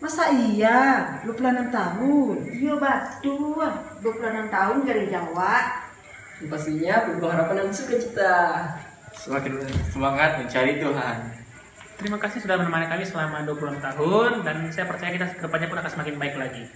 Masa iya? 26 tahun? Iya betul, 26 tahun dari Jawa. Pastinya penuh harapan dan sukacita. Semakin semangat mencari Tuhan. Terima kasih sudah menemani kami selama 26 tahun dan saya percaya kita kedepannya pun akan semakin baik lagi.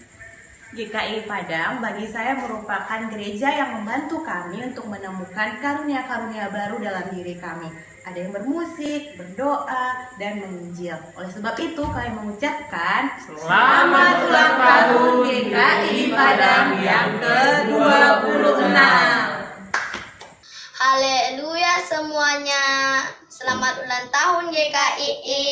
GKI Padang bagi saya merupakan gereja yang membantu kami untuk menemukan karunia-karunia baru dalam diri kami. Ada yang bermusik, berdoa, dan menginjil. Oleh sebab itu kami mengucapkan Selamat ulang tahun GKI Padang yang ke-26. Haleluya semuanya. Selamat ulang tahun GKII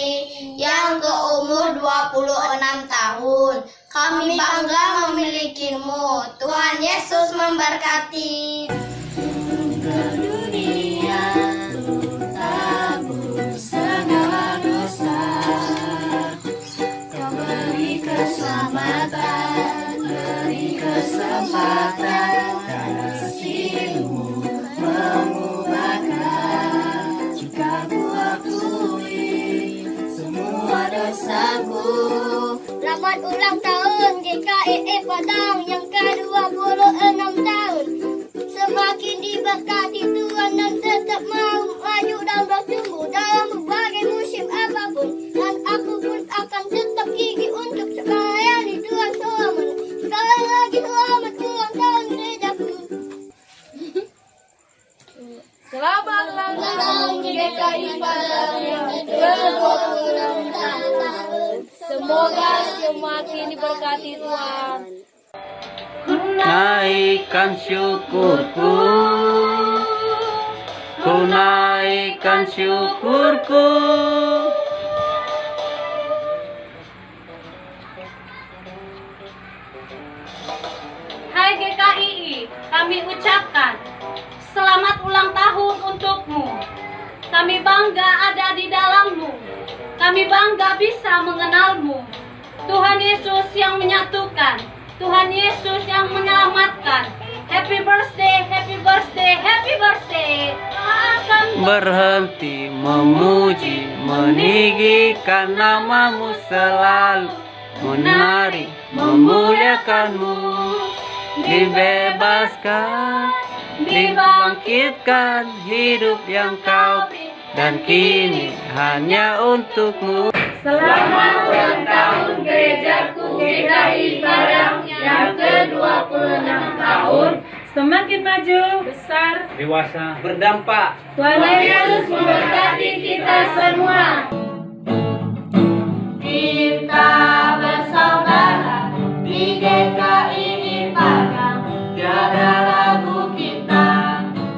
yang ke umur 26 tahun. Kami bangga memilikimu. Tuhan Yesus memberkati. Ke dunia tabur segala dosa. Kau beri keselamatan, beri kesempatan. Kasih-Mu mengubahkan. Jika ku akui semua dosaku. Selamat ulang tahun GKI Padang yang ke-26 tahun. Semakin diberkati Tuhan dan tetap mau maju dan bertumbuh dalam berbagai musim apapun. Dan aku pun akan tetap gigih untuk melayani Tuhan selamanya. Sekali lagi selamat ulang tahun gerejaku. Selamat ulang tahun GKI Padang yang ke-26 tahun. Semoga semakin diberkati Tuhan. Naikkan syukurku, ku naikkan syukurku. Hai GKII, kami ucapkan selamat ulang tahun untukmu. Kami bangga ada di dalammu. Kami bangga bisa mengenalmu. Tuhan Yesus yang menyatukan. Tuhan Yesus yang menyelamatkan. Happy birthday, happy birthday, happy birthday. Akan Berhenti memuji, meninggikan namamu selalu. Menari, memuliakanmu. Dibebaskan, dibangkitkan hidup yang kau dan kini hanya untukmu. Selamat ulang tahun gerejaku GKI Padang yang ke-26 tahun. Semakin maju, besar, Dewasa, Berdampak. Tuhan Yesus memberkati kita semua. Kita bersaudara di GKI Padang. Tiada ragu kita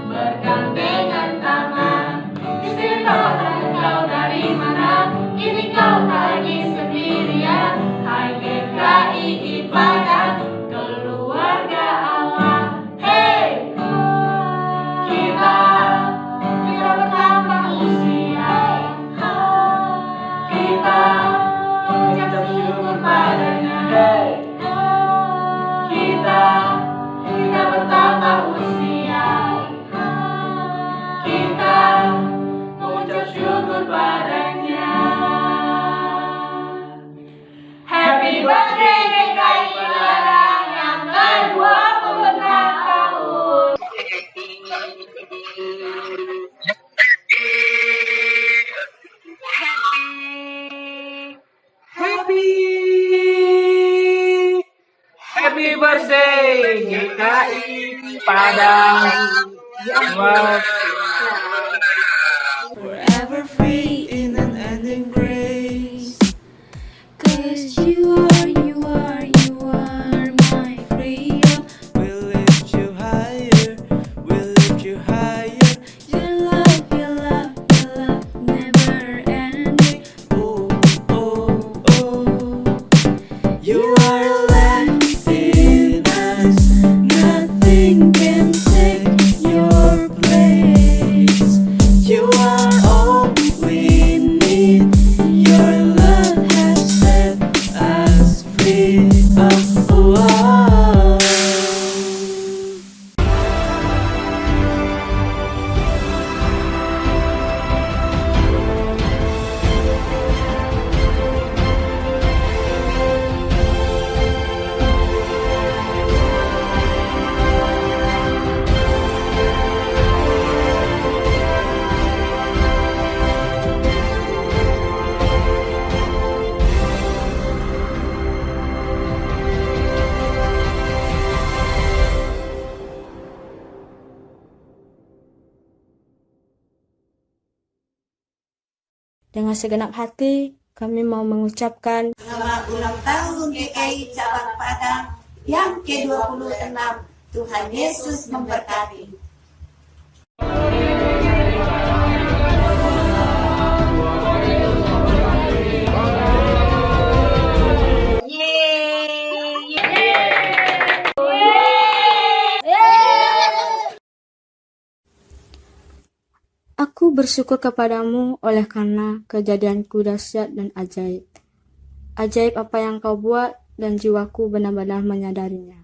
bergandengan tangan. Istilah kau dari mana? Ini kau lagi sendirian. Hai GKI Padang, keluarga Allah. Hey, kita bertambah usia. Kita mengucap syukur padanya. Hey, kita bertambah usia. Kita mengucap syukur padanya. Happy birthday GKI Padang yang ke-26 tahun. Happy birthday GKI Padang. Forever free in an ending grace. 'Cause you are my freedom. We'll lift you higher, we'll lift you higher. Your love never ending. Oh, oh, oh. You are a lamp in us. Nothing can take your place. Dengan segenap hati, kami mau mengucapkan Selamat ulang tahun GKI Cabang Padang yang ke-26. Tuhan Yesus memberkati. Aku bersyukur kepadamu oleh karena kejadianku dahsyat dan ajaib. Ajaib apa yang kau buat dan jiwaku benar-benar menyadarinya.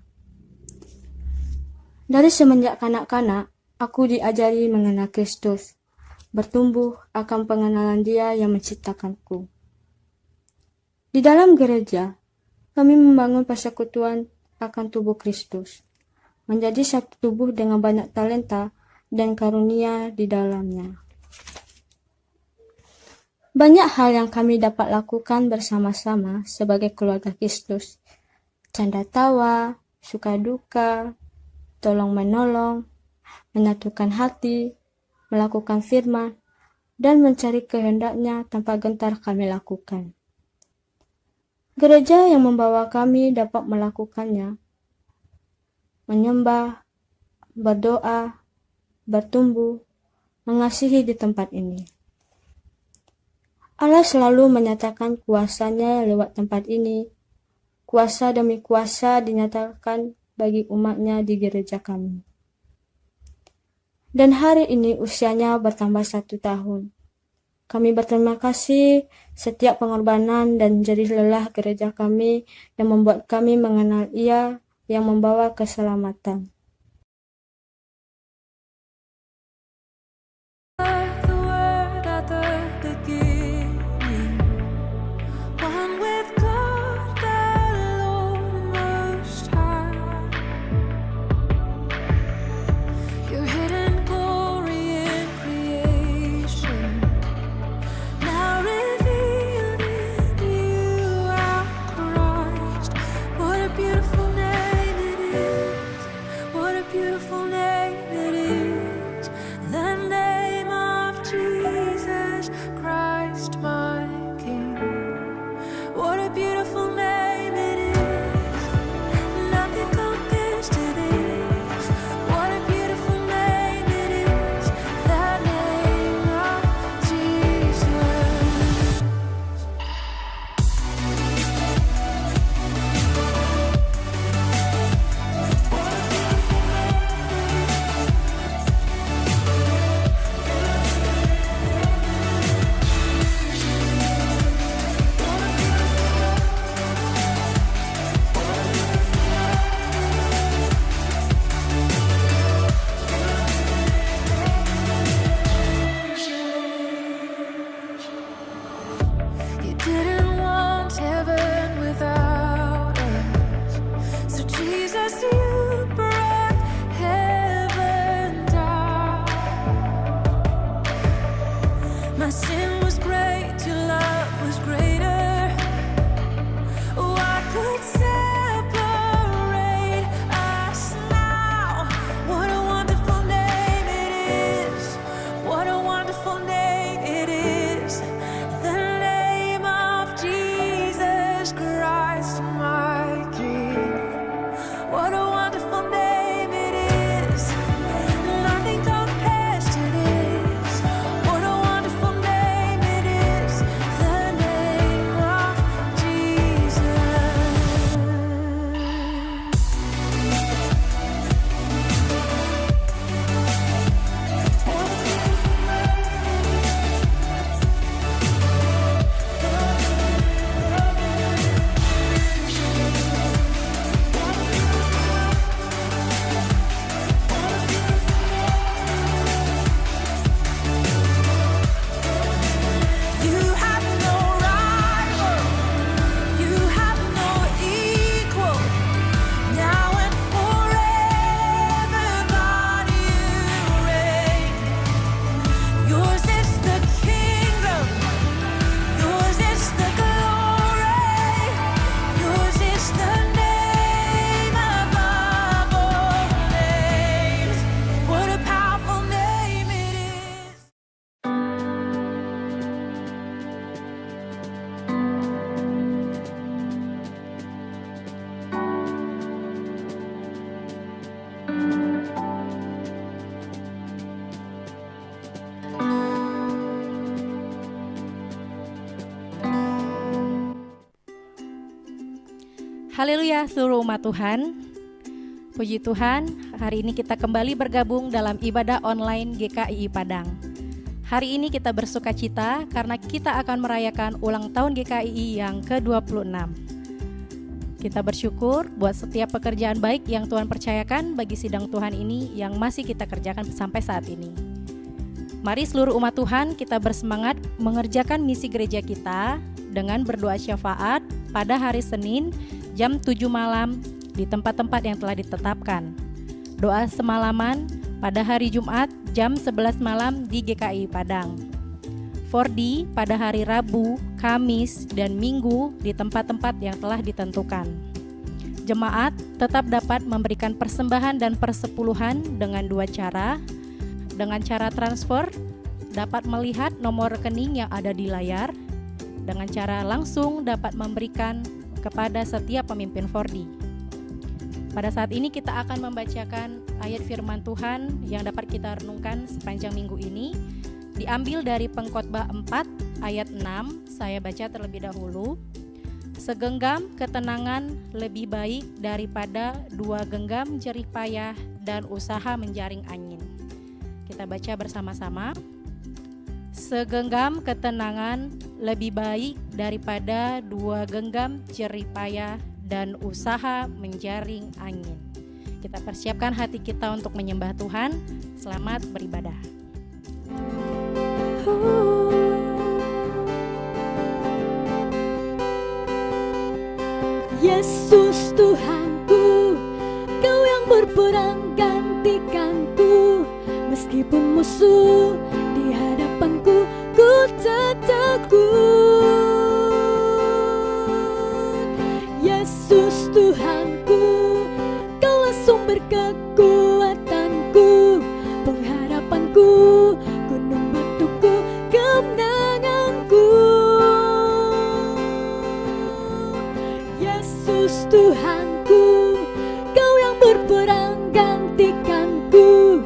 Dari semenjak kanak-kanak, aku diajari mengenal Kristus, bertumbuh akan pengenalan Dia yang menciptakanku. Di dalam gereja, kami membangun persekutuan akan tubuh Kristus, menjadi satu tubuh dengan banyak talenta dan karunia di dalamnya. Banyak hal yang kami dapat lakukan bersama-sama sebagai keluarga Kristus. Canda tawa, suka duka, tolong menolong, menyatukan hati, melakukan firman, dan mencari kehendaknya tanpa gentar kami lakukan. Gereja yang membawa kami dapat melakukannya, menyembah, berdoa, bertumbuh, mengasihi di tempat ini. Allah selalu menyatakan kuasa-Nya lewat tempat ini. Kuasa demi kuasa dinyatakan bagi umat-Nya di gereja kami. Dan hari ini usianya bertambah 1 tahun. Kami berterima kasih setiap pengorbanan dan jerih lelah gereja kami yang membuat kami mengenal Ia yang membawa keselamatan. the word at the beginning, one with God the Lord Most High. Your hidden glory in creation, now revealed in you are Christ. What a beautiful name it is. Haleluya seluruh umat Tuhan. Puji Tuhan, hari ini kita kembali bergabung dalam ibadah online GKII Padang. Hari ini kita bersuka cita karena kita akan merayakan ulang tahun GKII yang ke-26. Kita bersyukur buat setiap pekerjaan baik yang Tuhan percayakan bagi sidang Tuhan ini yang masih kita kerjakan sampai saat ini. Mari seluruh umat Tuhan kita bersemangat mengerjakan misi gereja kita dengan berdoa syafaat pada hari Senin jam 7 malam di tempat-tempat yang telah ditetapkan. Doa semalaman pada hari Jumat jam 11 malam di GKII Padang. 4D pada hari Rabu, Kamis, dan Minggu di tempat-tempat yang telah ditentukan. Jemaat tetap dapat memberikan persembahan dan persepuluhan dengan dua cara. Dengan cara transfer, dapat melihat nomor rekening yang ada di layar. Dengan cara langsung dapat memberikan kepada setiap pemimpin 4D. Pada saat ini kita akan membacakan ayat firman Tuhan yang dapat kita renungkan sepanjang minggu ini. Diambil dari Pengkhotbah 4 ayat 6, saya baca terlebih dahulu. Segenggam ketenangan lebih baik daripada 2 genggam jerih payah dan usaha menjaring angin. Kita baca bersama-sama. Segenggam ketenangan lebih baik daripada 2 genggam jerih payah dan usaha menjaring angin. Kita persiapkan hati kita untuk menyembah Tuhan. Selamat beribadah. Yesus Tuhanku, Kau yang berperang gantikanku. Meskipun musuh di hadapanku, ku tak takut. Yesus Tuhanku, Kaulah sumber kekuatanku, pengharapanku, gunung batuku, kemenanganku. Yesus Tuhanku, Kau yang berperang gantikanku.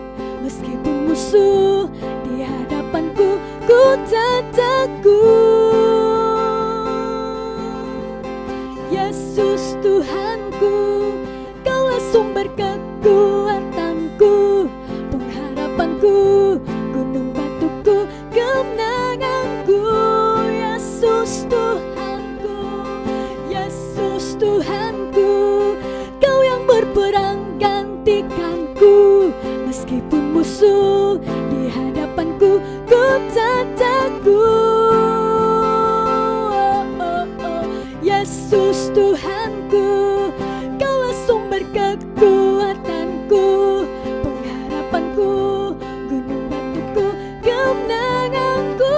Meskipun musuh di hadapanku, ku tak takut. Yesus Tuhanku, Kaulah sumber kekuatanku, pengharapanku, gunung batuku, kemenanganku. Yesus Tuhanku, Yesus Tuhanku, Kau yang berperang gantikanku. Meskipun musuh di hadapanku, ku tak takut. Yesus Tuhanku, Kaulah sumber kekuatanku, pengharapanku, gunung batuku, kemenanganku.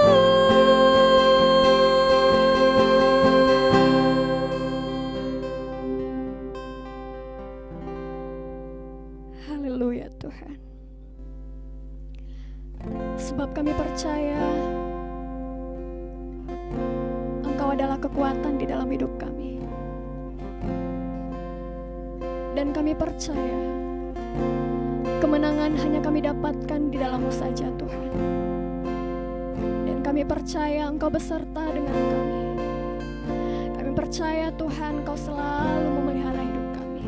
Haleluya Tuhan. Sebab kami percaya Engkau adalah kekuatan di dalam hidup kami. Dan kami percaya kemenangan hanya kami dapatkan di dalam-Mu saja Tuhan. Dan kami percaya Engkau beserta dengan kami. Kami percaya Tuhan Engkau selalu memelihara hidup kami.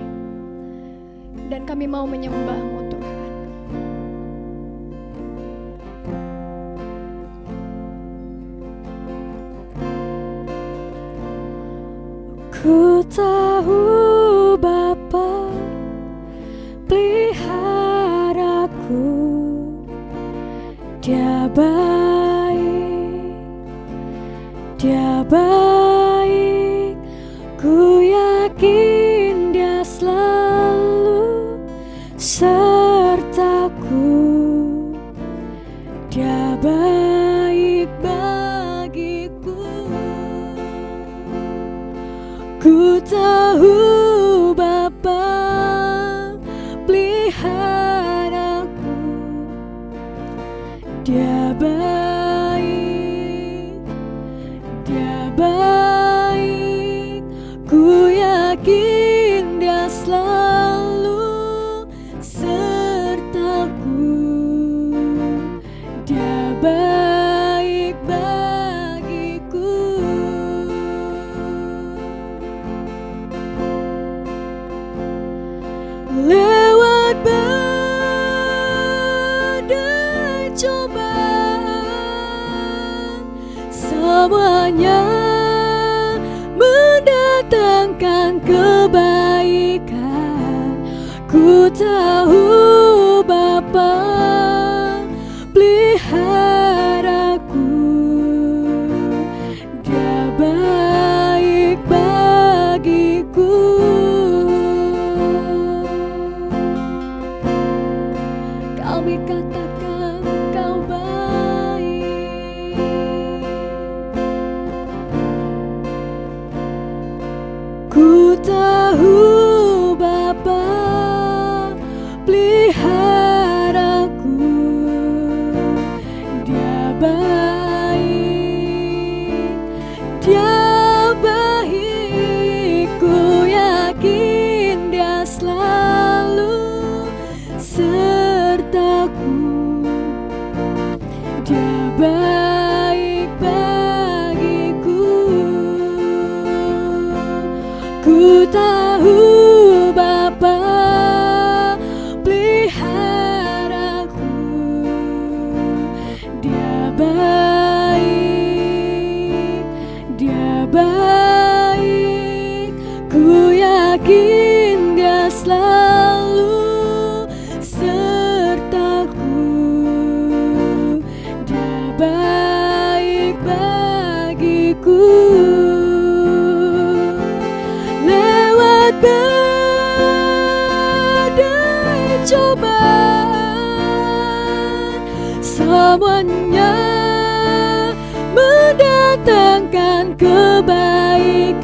Dan kami mau menyembah-Mu Tuhan. Ku tahu Bapa peliharaku, Dia baik, Dia baik. Ku yakin Dia selalu sertaku. Dia baik bagiku. Ku tahu Bapa peliharaku, Dia baik, Dia baik. Ku yakin Dia selalu sertaku. Dia baik bagiku. kebaikan. Ku tahu Bapa peliharaku, Dia baik bagiku. Kami katakan Kau baik. Ku tahu Bapa peliharaku, Dia baik, Dia baik. Ku yakin Dia selalu sertaku, Dia baik bagiku. Ku tahu Bapa peliharaku, Dia baik, Dia baik. Ku yakin Dia selalu sertaku, Dia baik bagiku. Lewat badai cobaan, semuanya mendatangkan kebaikan.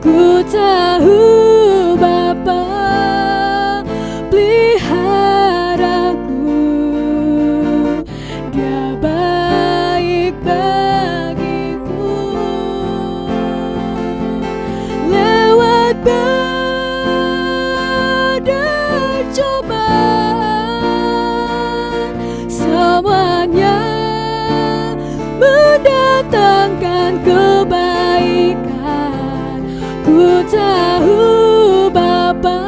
Ku tahu Bapa peliharaku, Dia baik bagiku. Lewat badai cobaan, semuanya mendatangkan kebaikan. Ku tahu Bapa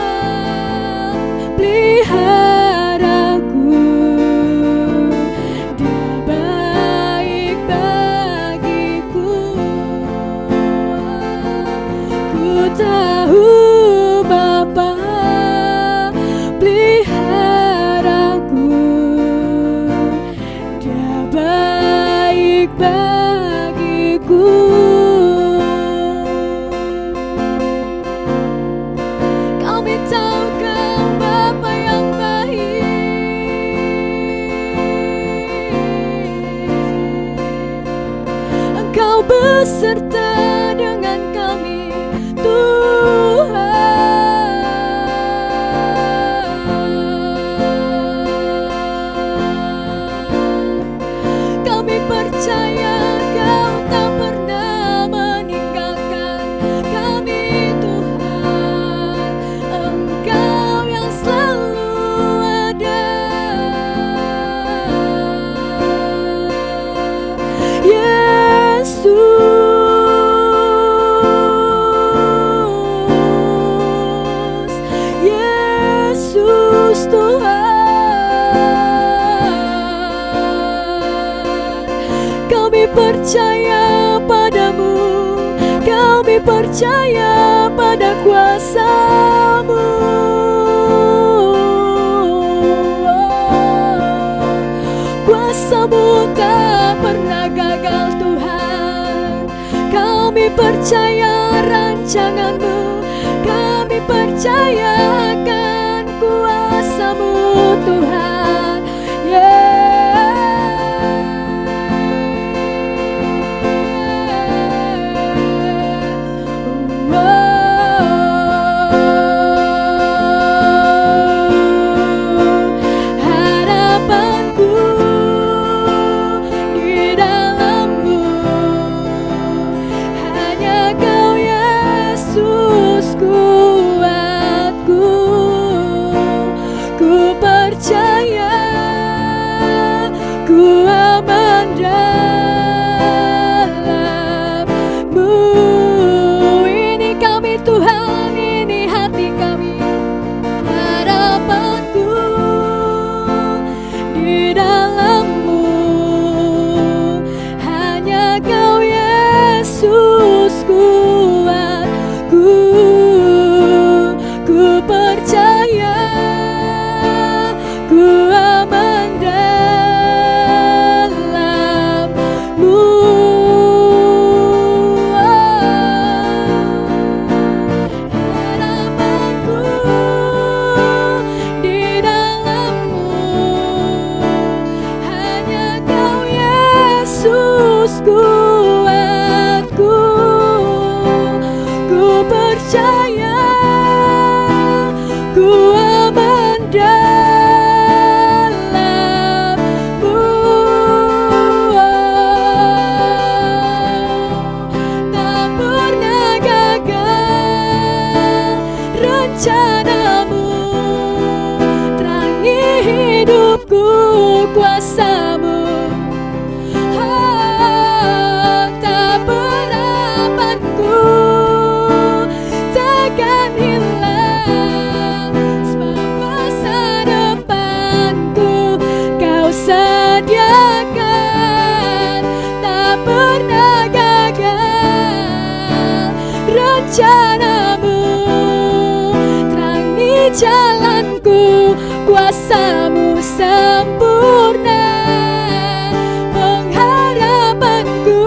peliharaku, Dia baik bagiku. Ku tahu Bapa peliharaku, Dia baik bagiku. Kami tahu Kau Bapa yang baik. Engkau beserta dengan kami, Tuhan. Kami percaya Kau tak pernah meninggalkan kami, Tuhan. Engkau yang selalu ada, Yesus Tuhan. Kami percaya padamu, kami percaya pada kuasa-Mu. Kuasa-Mu tak pernah gagal, Tuhan. Kami percaya rancangan-Mu, kami percaya akan kuasa-Mu, Tuhan. Harapanku di dalam-Mu, hanya Kau Yesus kuatku. Ku percaya percaya, ku aman dalam-Mu. Tak pernah gagal rencana-Mu, terangi hidupku kuasa-Mu. Tak harapanku takkan hilang, sebab masa depanku Kau sediakan. Tak pernah gagal rencana-Mu, terangi jalanku, kuasa-Mu sempurna. Pengharapanku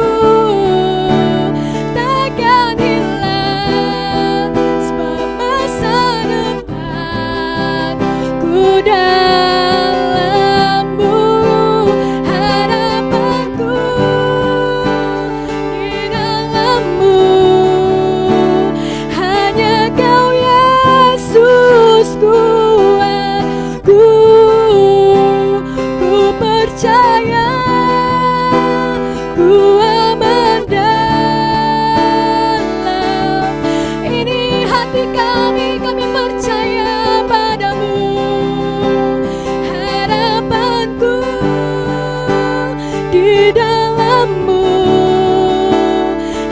takkan hilang, sebab masa depanku dalam-Mu. Harapanku di dalam-Mu, hanya Kau Yesus kuatku. Ku percaya, ku aman dalam. Ini hati kami percaya padamu. Harapanku di dalam-Mu,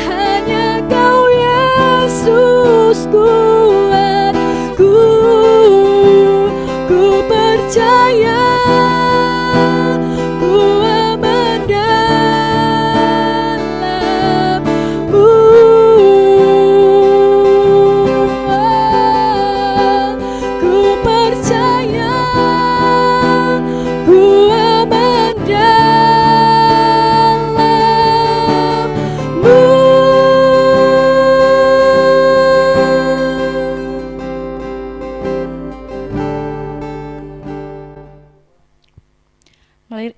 hanya Kau Yesus kuatku. Ku percaya, ku aman dalam-Mu. Ku percaya, ku aman dalam-Mu.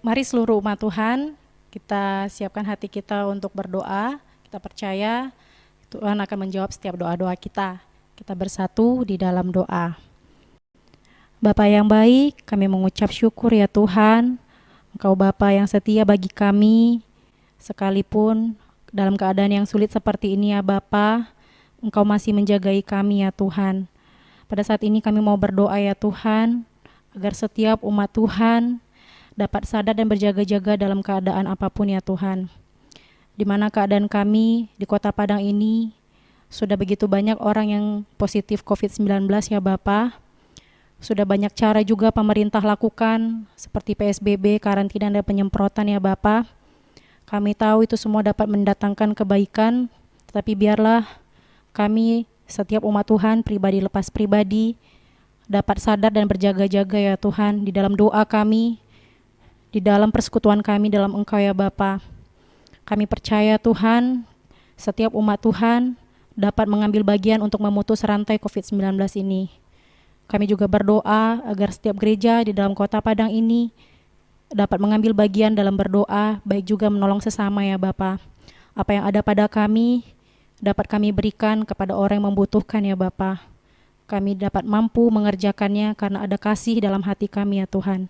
Mari seluruh umat Tuhan, kita siapkan hati kita untuk berdoa. Kita percaya Tuhan akan menjawab setiap doa-doa kita. Kita bersatu di dalam doa. Bapa yang baik, kami mengucap syukur ya Tuhan. Engkau Bapa yang setia bagi kami, sekalipun dalam keadaan yang sulit seperti ini ya Bapa, Engkau masih menjagai kami ya Tuhan. Pada saat ini kami mau berdoa ya Tuhan, agar setiap umat Tuhan dapat sadar dan berjaga-jaga dalam keadaan apapun ya Tuhan. Di mana keadaan kami di Kota Padang ini sudah begitu banyak orang yang positif COVID-19 ya Bapa. Sudah banyak cara juga pemerintah lakukan seperti PSBB, karantina dan penyemprotan ya Bapa. Kami tahu itu semua dapat mendatangkan kebaikan, tetapi biarlah kami setiap umat Tuhan pribadi lepas pribadi dapat sadar dan berjaga-jaga ya Tuhan di dalam doa kami, di dalam persekutuan kami dalam Engkau ya Bapa. Kami percaya Tuhan, setiap umat Tuhan dapat mengambil bagian untuk memutus rantai COVID-19 ini. Kami juga berdoa agar setiap gereja di dalam Kota Padang ini dapat mengambil bagian dalam berdoa, baik juga menolong sesama ya Bapa. Apa yang ada pada kami, dapat kami berikan kepada orang yang membutuhkan ya Bapa. Kami dapat mampu mengerjakannya karena ada kasih dalam hati kami ya Tuhan.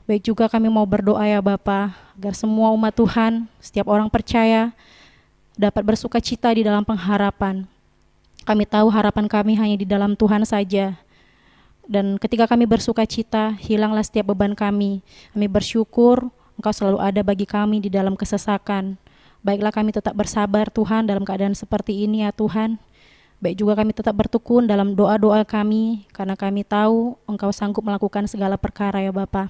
Baik juga kami mau berdoa ya Bapa, agar semua umat Tuhan, setiap orang percaya, dapat bersuka cita di dalam pengharapan. Kami tahu harapan kami hanya di dalam Tuhan saja. Dan ketika kami bersuka cita, hilanglah setiap beban kami. Kami bersyukur Engkau selalu ada bagi kami di dalam kesesakan. Baiklah kami tetap bersabar Tuhan dalam keadaan seperti ini ya Tuhan. Baik juga kami tetap bertekun dalam doa-doa kami, karena kami tahu Engkau sanggup melakukan segala perkara ya Bapa.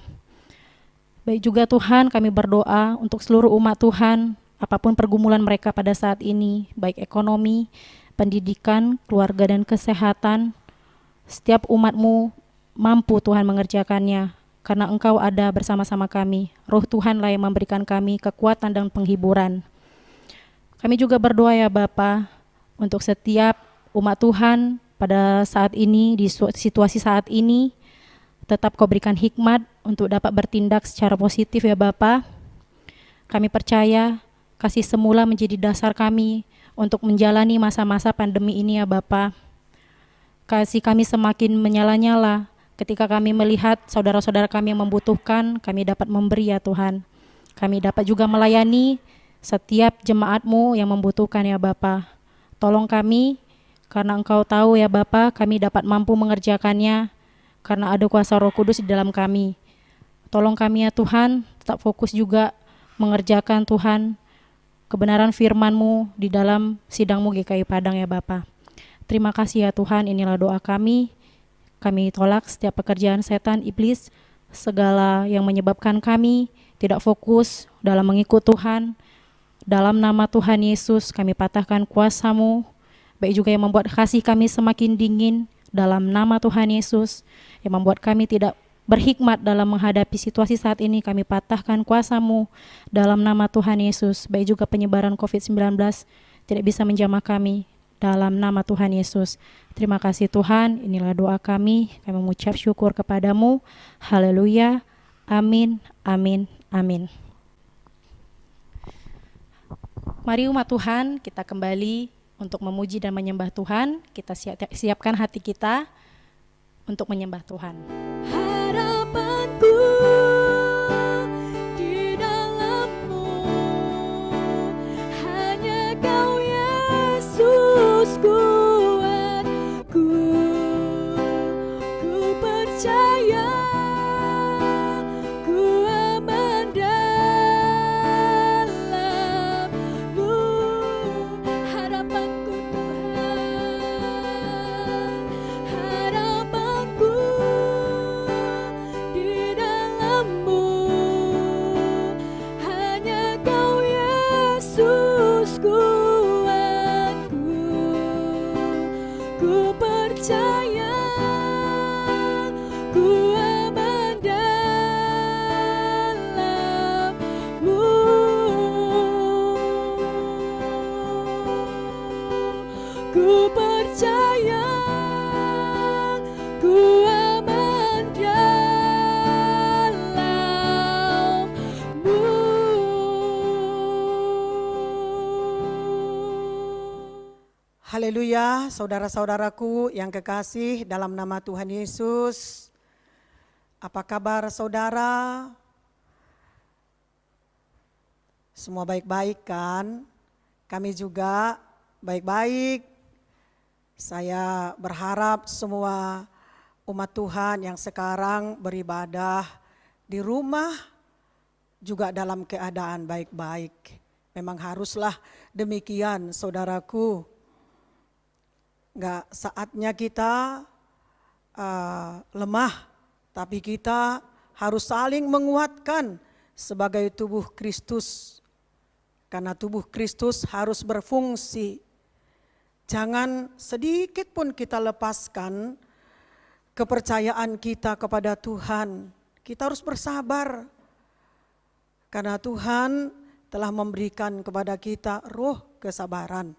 Baik juga Tuhan, kami berdoa untuk seluruh umat Tuhan, apapun pergumulan mereka pada saat ini, baik ekonomi, pendidikan, keluarga dan kesehatan, setiap umat-Mu mampu Tuhan mengerjakannya, karena Engkau ada bersama-sama kami. Roh Tuhanlah yang memberikan kami kekuatan dan penghiburan. Kami juga berdoa ya Bapa, untuk setiap umat Tuhan pada saat ini, di situasi saat ini, tetap Kau berikan hikmat untuk dapat bertindak secara positif ya Bapa. Kami percaya kasih semula menjadi dasar kami untuk menjalani masa-masa pandemi ini ya Bapa. kasih kami semakin menyala-nyala. Ketika kami melihat saudara-saudara kami yang membutuhkan, kami dapat memberi ya Tuhan. Kami dapat juga melayani setiap jemaat-Mu yang membutuhkan ya Bapa. Tolong kami, karena Engkau tahu ya Bapa, kami dapat mampu mengerjakannya, karena ada kuasa Roh Kudus di dalam kami. Tolong kami ya Tuhan, tetap fokus juga mengerjakan Tuhan, kebenaran firman-Mu di dalam sidang-Mu GKI Padang ya Bapa. Terima kasih ya Tuhan, inilah doa kami. Kami tolak setiap pekerjaan setan, iblis, segala yang menyebabkan kami tidak fokus dalam mengikut Tuhan. Dalam nama Tuhan Yesus kami patahkan kuasa-Mu, baik juga yang membuat kasih kami semakin dingin. Dalam nama Tuhan Yesus yang membuat kami tidak berhikmat dalam menghadapi situasi saat ini, kami patahkan kuasa-Mu. Dalam nama Tuhan Yesus, baik juga penyebaran COVID-19 tidak bisa menjamah kami. Dalam nama Tuhan Yesus. Terima kasih Tuhan, inilah doa kami. Kami mengucap syukur kepadamu. Haleluya. Amin, amin, amin. Mari umat Tuhan, kita kembali untuk memuji dan menyembah Tuhan. Kita siapkan hati kita untuk menyembah Tuhan. Harapanku di dalam-Mu, hanya Kau Yesus kuatku. Ku percaya ku aman dalam-Mu. Harapanku Tuhan, harapanku di dalam-Mu, hanya Kau Yesus kuatku. Ku percaya ku aman dalam-Mu. Ku percaya ku aman dalam-Mu. Haleluya, saudara-saudaraku yang kekasih dalam nama Tuhan Yesus. Apa kabar saudara? Semua baik-baik kan? Kami juga baik-baik. Saya berharap semua umat Tuhan yang sekarang beribadah di rumah juga dalam keadaan baik-baik. Memang haruslah demikian saudaraku. Enggak saatnya kita lemah, tapi kita harus saling menguatkan sebagai tubuh Kristus. Karena tubuh Kristus harus berfungsi. Jangan sedikit pun kita lepaskan kepercayaan kita kepada Tuhan. Kita harus bersabar. Karena Tuhan telah memberikan kepada kita roh kesabaran.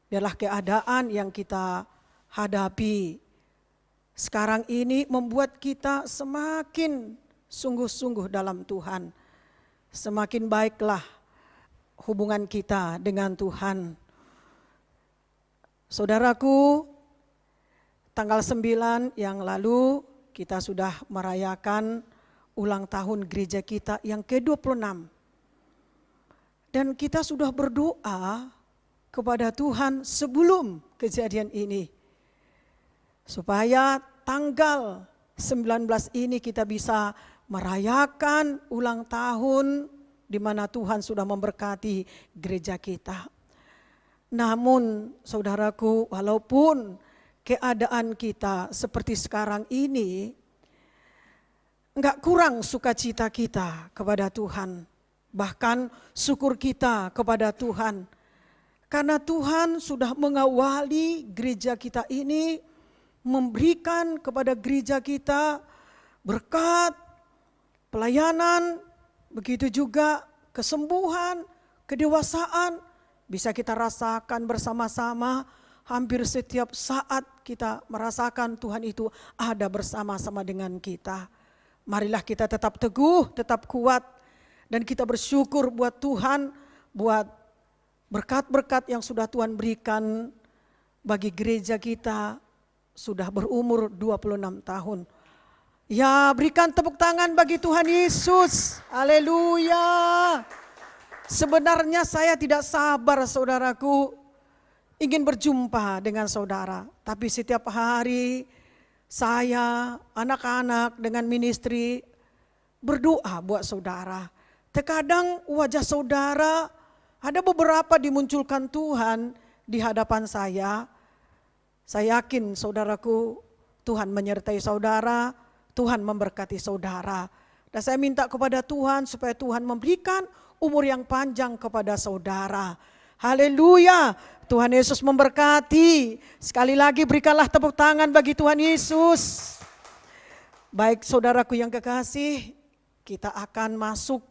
Biarlah keadaan yang kita hadapi sekarang ini membuat kita semakin sungguh-sungguh dalam Tuhan. Semakin baiklah hubungan kita dengan Tuhan. Saudaraku, tanggal 9 yang lalu kita sudah merayakan ulang tahun gereja kita yang ke-26. Dan kita sudah berdoa kepada Tuhan sebelum kejadian ini. Supaya tanggal 19 ini kita bisa merayakan ulang tahun di mana Tuhan sudah memberkati gereja kita. Namun saudaraku, walaupun keadaan kita seperti sekarang ini, enggak kurang sukacita kita kepada Tuhan. Bahkan syukur kita kepada Tuhan. Karena Tuhan sudah mengawali gereja kita ini, memberikan kepada gereja kita berkat, pelayanan, begitu juga kesembuhan, kedewasaan, bisa kita rasakan bersama-sama. Hampir setiap saat kita merasakan Tuhan itu ada bersama-sama dengan kita. Marilah kita tetap teguh, tetap kuat, dan kita bersyukur buat Tuhan, buat berkat-berkat yang sudah Tuhan berikan bagi gereja kita, sudah berumur 26 tahun. Ya, berikan tepuk tangan bagi Tuhan Yesus. Haleluya. Sebenarnya saya tidak sabar saudaraku ingin berjumpa dengan saudara. Tapi setiap hari saya, anak-anak dengan ministry berdoa buat saudara. Terkadang wajah saudara ada beberapa dimunculkan Tuhan di hadapan saya. Saya yakin saudaraku Tuhan menyertai saudara, Tuhan memberkati saudara. Dan saya minta kepada Tuhan supaya Tuhan memberikan umur yang panjang kepada saudara. Haleluya. Tuhan Yesus memberkati. Sekali lagi berikanlah tepuk tangan bagi Tuhan Yesus. Baik saudaraku yang kekasih, kita akan masuk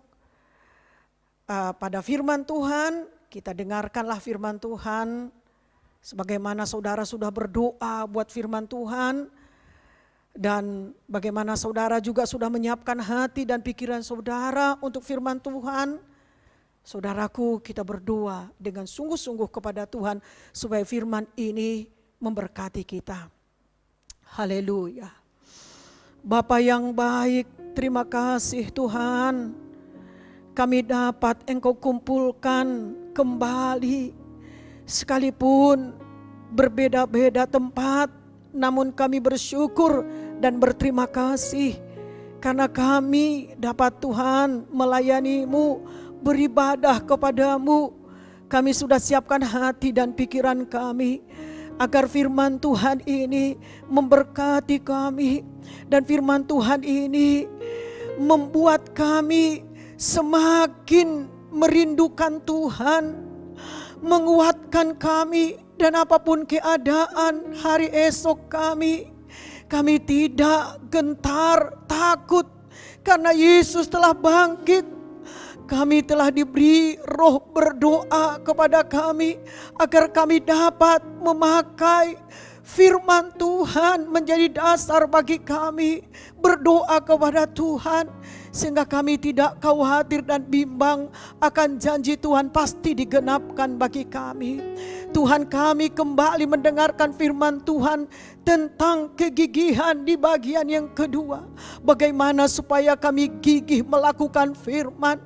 pada firman Tuhan. Kita dengarkanlah firman Tuhan. Sebagaimana saudara sudah berdoa buat firman Tuhan. Dan bagaimana saudara juga sudah menyiapkan hati dan pikiran saudara untuk firman Tuhan. Saudaraku, kita berdoa dengan sungguh-sungguh kepada Tuhan supaya firman ini memberkati kita. Haleluya. Bapa yang baik, terima kasih Tuhan. Kami dapat Engkau kumpulkan kembali. Sekalipun berbeda-beda tempat, namun kami bersyukur dan berterima kasih. Karena kami dapat Tuhan melayani-Mu, beribadah kepadamu. Kami sudah siapkan hati dan pikiran kami agar firman Tuhan ini memberkati kami. Dan firman Tuhan ini membuat kami semakin merindukan Tuhan, menguatkan kami. Dan apapun keadaan hari esok kami tidak gentar, takut. Karena Yesus telah bangkit. Kami telah diberi roh berdoa kepada kami agar kami dapat memakai firman Tuhan menjadi dasar bagi kami berdoa kepada Tuhan, sehingga kami tidak khawatir dan bimbang akan janji Tuhan pasti digenapkan bagi kami. Tuhan, kami kembali mendengarkan firman Tuhan tentang kegigihan di bagian yang kedua. Bagaimana supaya kami gigih melakukan firman,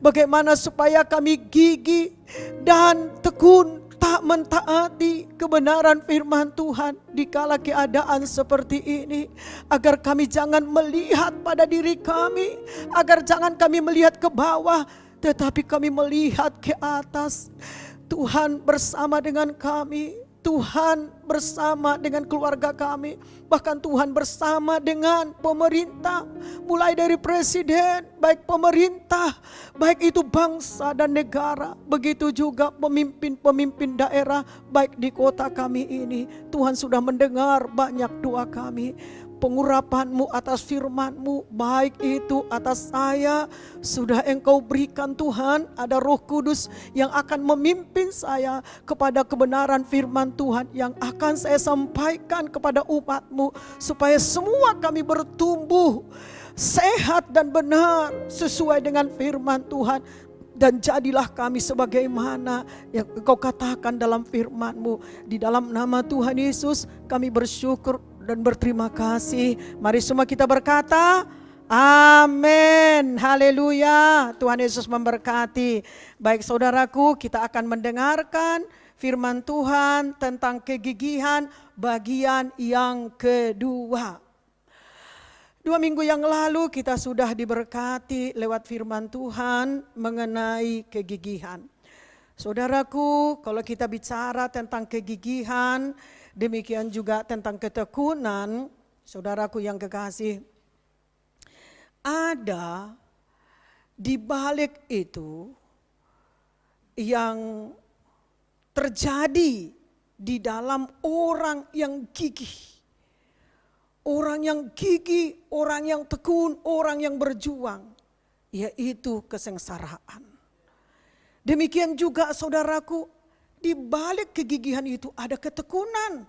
bagaimana supaya kami gigih dan tekun tak mentaati kebenaran firman Tuhan di kala keadaan seperti ini. Agar kami jangan melihat pada diri kami, agar jangan kami melihat ke bawah, tetapi kami melihat ke atas. Tuhan bersama dengan kami, Tuhan bersama dengan keluarga kami, bahkan Tuhan bersama dengan pemerintah, mulai dari presiden, baik pemerintah, baik itu bangsa dan negara, begitu juga pemimpin-pemimpin daerah, baik di kota kami ini. Tuhan sudah mendengar banyak doa kami. Pengurapan-Mu atas firman-Mu, baik itu atas saya, sudah Engkau berikan Tuhan. Ada Roh Kudus yang akan memimpin saya kepada kebenaran firman Tuhan yang akan saya sampaikan kepada umat-Mu, supaya semua kami bertumbuh sehat dan benar sesuai dengan firman Tuhan. Dan jadilah kami sebagaimana yang Engkau katakan dalam firman-Mu. Di dalam nama Tuhan Yesus kami bersyukur dan berterima kasih. Mari semua kita berkata, amin. Haleluya. Tuhan Yesus memberkati. Baik saudaraku, kita akan mendengarkan firman Tuhan tentang kegigihan bagian yang kedua. 2 minggu yang lalu kita sudah diberkati lewat firman Tuhan mengenai kegigihan. Saudaraku, kalau kita bicara tentang kegigihan, demikian juga tentang ketekunan, saudaraku yang kekasih, ada di balik itu yang terjadi di dalam orang yang gigih. Orang yang gigih, orang yang tekun, orang yang berjuang, yaitu kesengsaraan. Demikian juga saudaraku, di balik kegigihan itu ada ketekunan.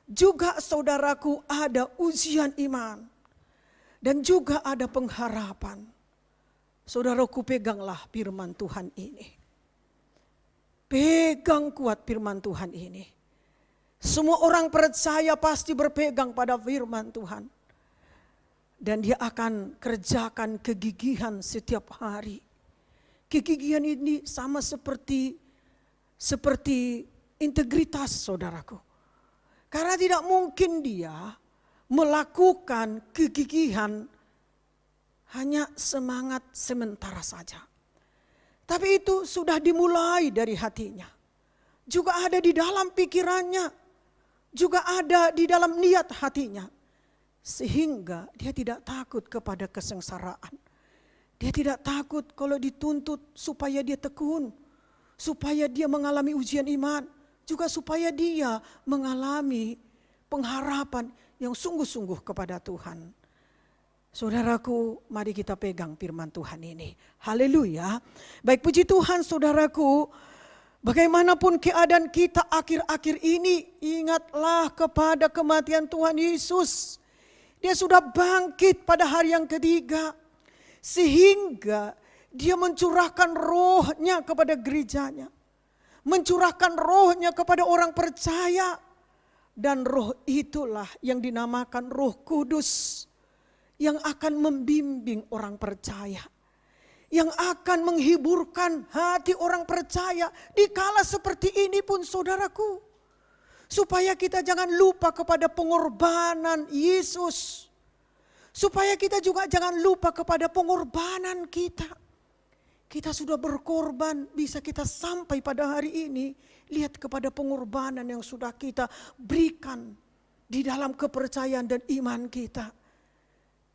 Juga saudaraku ada ujian iman. Dan juga ada pengharapan. Saudaraku, peganglah firman Tuhan ini. Pegang kuat firman Tuhan ini. Semua orang percaya pasti berpegang pada firman Tuhan. Dan dia akan kerjakan kegigihan setiap hari. Kegigihan ini sama seperti integritas, saudaraku. Karena tidak mungkin dia melakukan kegigihan hanya semangat sementara saja. Tapi itu sudah dimulai dari hatinya. Juga ada di dalam pikirannya. Juga ada di dalam niat hatinya. Sehingga dia tidak takut kepada kesengsaraan. Dia tidak takut kalau dituntut supaya dia tekun. Supaya dia mengalami ujian iman. Juga supaya dia mengalami pengharapan yang sungguh-sungguh kepada Tuhan. Saudaraku, mari kita pegang firman Tuhan ini. Haleluya. Baik, puji Tuhan saudaraku. Bagaimanapun keadaan kita akhir-akhir ini, ingatlah kepada kematian Tuhan Yesus. Dia sudah bangkit pada hari yang ketiga. Sehingga dia mencurahkan rohnya kepada gerejanya. Mencurahkan rohnya kepada orang percaya. Dan roh itulah yang dinamakan Roh Kudus. Yang akan membimbing orang percaya. Yang akan menghiburkan hati orang percaya. Di kala seperti ini pun saudaraku. Supaya kita jangan lupa kepada pengorbanan Yesus. Supaya kita juga jangan lupa kepada pengorbanan kita. Kita sudah berkorban, bisa kita sampai pada hari ini. Lihat kepada pengorbanan yang sudah kita berikan di dalam kepercayaan dan iman kita.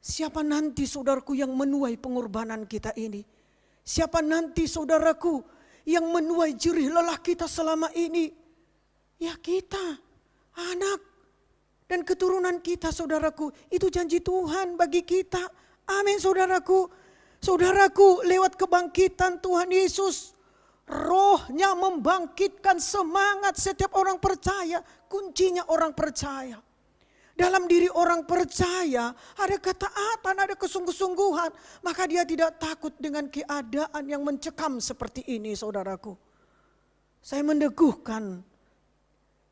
Siapa nanti saudaraku yang menuai pengorbanan kita ini? Siapa nanti saudaraku yang menuai jerih lelah kita selama ini? Ya kita, anak dan keturunan kita saudaraku. Itu janji Tuhan bagi kita. Amin saudaraku. Saudaraku, lewat kebangkitan Tuhan Yesus, rohnya membangkitkan semangat setiap orang percaya. Kuncinya orang percaya. Dalam diri orang percaya ada ketaatan, ada kesungguh-sungguhan. Maka dia tidak takut dengan keadaan yang mencekam seperti ini saudaraku. Saya meneguhkan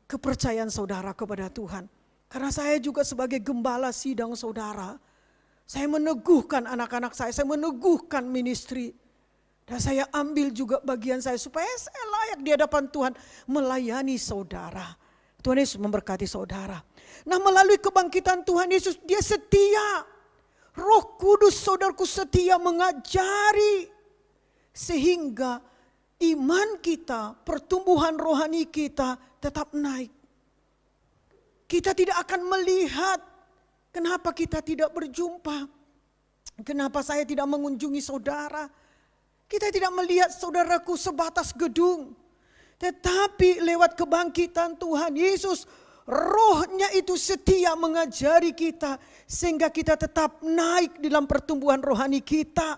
kepercayaan saudara kepada Tuhan. Karena saya juga sebagai gembala sidang saudara. Saya meneguhkan anak-anak saya meneguhkan ministry. Dan saya ambil juga bagian saya supaya saya layak di hadapan Tuhan melayani saudara. Tuhan Yesus memberkati saudara. Nah, melalui kebangkitan Tuhan Yesus, dia setia. Roh Kudus saudaraku setia mengajari. Sehingga iman kita, pertumbuhan rohani kita tetap naik. Kita tidak akan melihat kenapa kita tidak berjumpa. Kenapa saya tidak mengunjungi saudara. Kita tidak melihat saudaraku sebatas gedung. Tetapi lewat kebangkitan Tuhan Yesus, rohnya itu setia mengajari kita. Sehingga kita tetap naik dalam pertumbuhan rohani kita.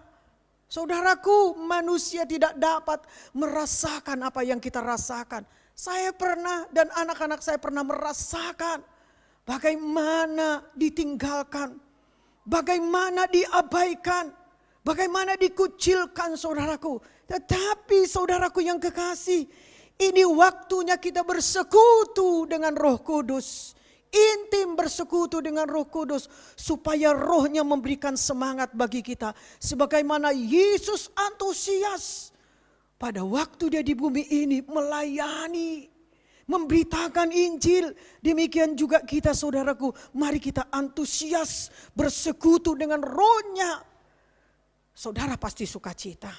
Saudaraku, manusia tidak dapat merasakan apa yang kita rasakan. Saya pernah dan anak-anak saya pernah merasakan bagaimana ditinggalkan, bagaimana diabaikan, bagaimana dikucilkan saudaraku. Tetapi saudaraku yang kekasih, ini waktunya kita bersekutu dengan Roh Kudus. Intim bersekutu dengan Roh Kudus supaya rohnya memberikan semangat bagi kita. Sebagaimana Yesus antusias pada waktu dia di bumi ini melayani, memberitakan Injil. Demikian juga kita saudaraku, mari kita antusias bersekutu dengan rohnya. Saudara pasti sukacita.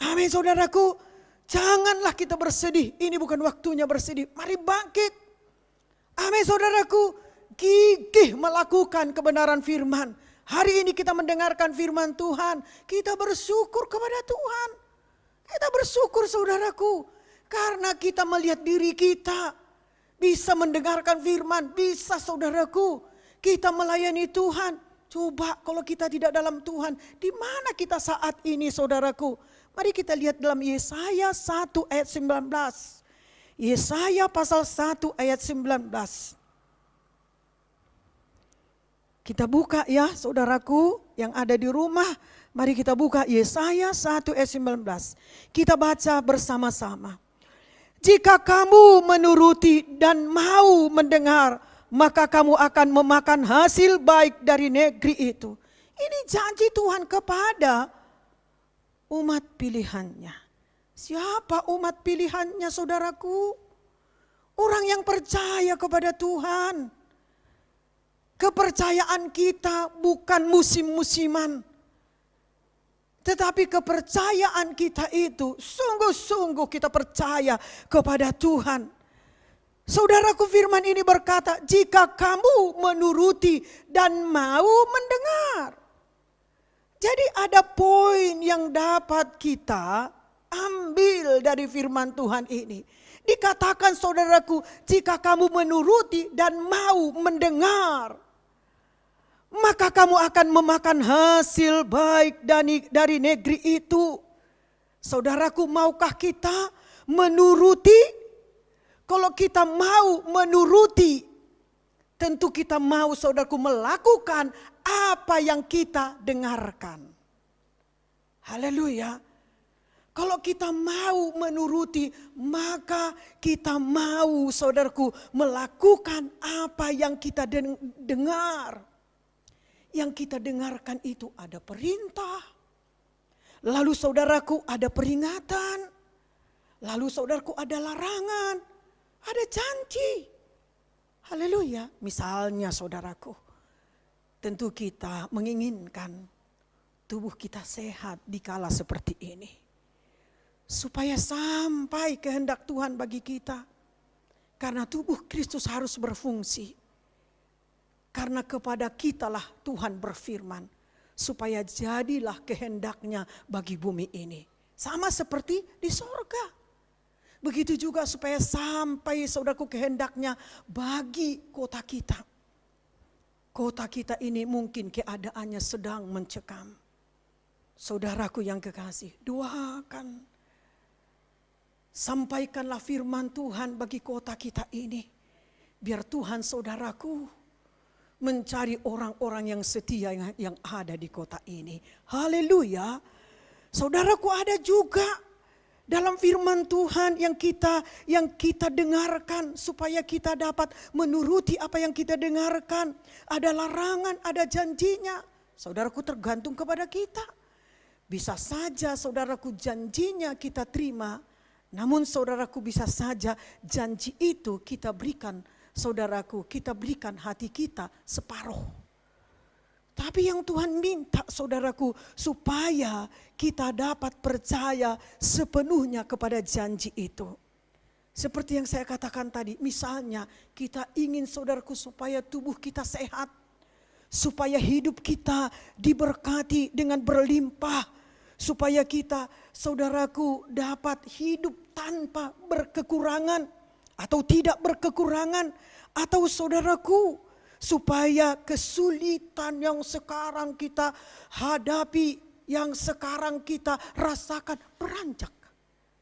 Amin saudaraku, janganlah kita bersedih. Ini bukan waktunya bersedih, mari bangkit. Amin saudaraku, gigih melakukan kebenaran firman. Hari ini kita mendengarkan firman Tuhan, kita bersyukur kepada Tuhan. Kita bersyukur saudaraku, karena kita melihat diri kita bisa mendengarkan firman, bisa saudaraku, kita melayani Tuhan. Coba kalau kita tidak dalam Tuhan, di mana kita saat ini saudaraku? Mari kita lihat dalam Yesaya 1 ayat 19. Yesaya pasal 1 ayat 19. Kita buka ya saudaraku yang ada di rumah. Mari kita buka Yesaya 1 ayat 19. Kita baca bersama-sama. Jika kamu menuruti dan mau mendengar, maka kamu akan memakan hasil baik dari negeri itu. Ini janji Tuhan kepada umat pilihannya. Siapa umat pilihannya, saudaraku? Orang yang percaya kepada Tuhan. Kepercayaan kita bukan musim-musiman, tetapi kepercayaan kita itu sungguh-sungguh kita percaya kepada Tuhan. Saudaraku, firman ini berkata, jika kamu menuruti dan mau mendengar. Jadi ada poin yang dapat kita ambil dari firman Tuhan ini. Dikatakan, saudaraku, jika kamu menuruti dan mau mendengar, maka kamu akan memakan hasil baik dari negeri itu. Saudaraku, maukah kita menuruti? Kalau kita mau menuruti, tentu kita mau, saudaraku, melakukan apa yang kita dengarkan. Haleluya. Kalau kita mau menuruti, maka kita mau, saudaraku, melakukan apa yang kita dengar. Yang kita dengarkan itu ada perintah, lalu saudaraku ada peringatan, lalu saudaraku ada larangan, ada janji. Haleluya. Misalnya, saudaraku, tentu kita menginginkan tubuh kita sehat di kala seperti ini, supaya sampai kehendak Tuhan bagi kita. Karena tubuh Kristus harus berfungsi. Karena kepada kitalah Tuhan berfirman, supaya jadilah kehendaknya bagi bumi ini. Sama seperti di sorga. Begitu juga supaya sampai, saudaraku, kehendaknya bagi kota kita. Kota kita ini mungkin keadaannya sedang mencekam. Saudaraku yang kekasih, doakan. Sampaikanlah firman Tuhan bagi kota kita ini. Biar Tuhan, saudaraku, mencari orang-orang yang setia yang ada di kota ini. Haleluya. Saudaraku, ada juga dalam firman Tuhan yang kita dengarkan supaya kita dapat menuruti apa yang kita dengarkan. Ada larangan, ada janjinya. Saudaraku, tergantung kepada kita. Bisa saja, saudaraku, janjinya kita terima. Namun, saudaraku, bisa saja janji itu kita berikan, saudaraku, kita berikan hati kita separuh. Tapi yang Tuhan minta, saudaraku, supaya kita dapat percaya sepenuhnya kepada janji itu. Seperti yang saya katakan tadi, misalnya kita ingin, saudaraku, supaya tubuh kita sehat, supaya hidup kita diberkati dengan berlimpah, supaya kita, saudaraku, dapat hidup tanpa berkekurangan atau tidak berkekurangan, atau saudaraku, supaya kesulitan yang sekarang kita hadapi, yang sekarang kita rasakan beranjak.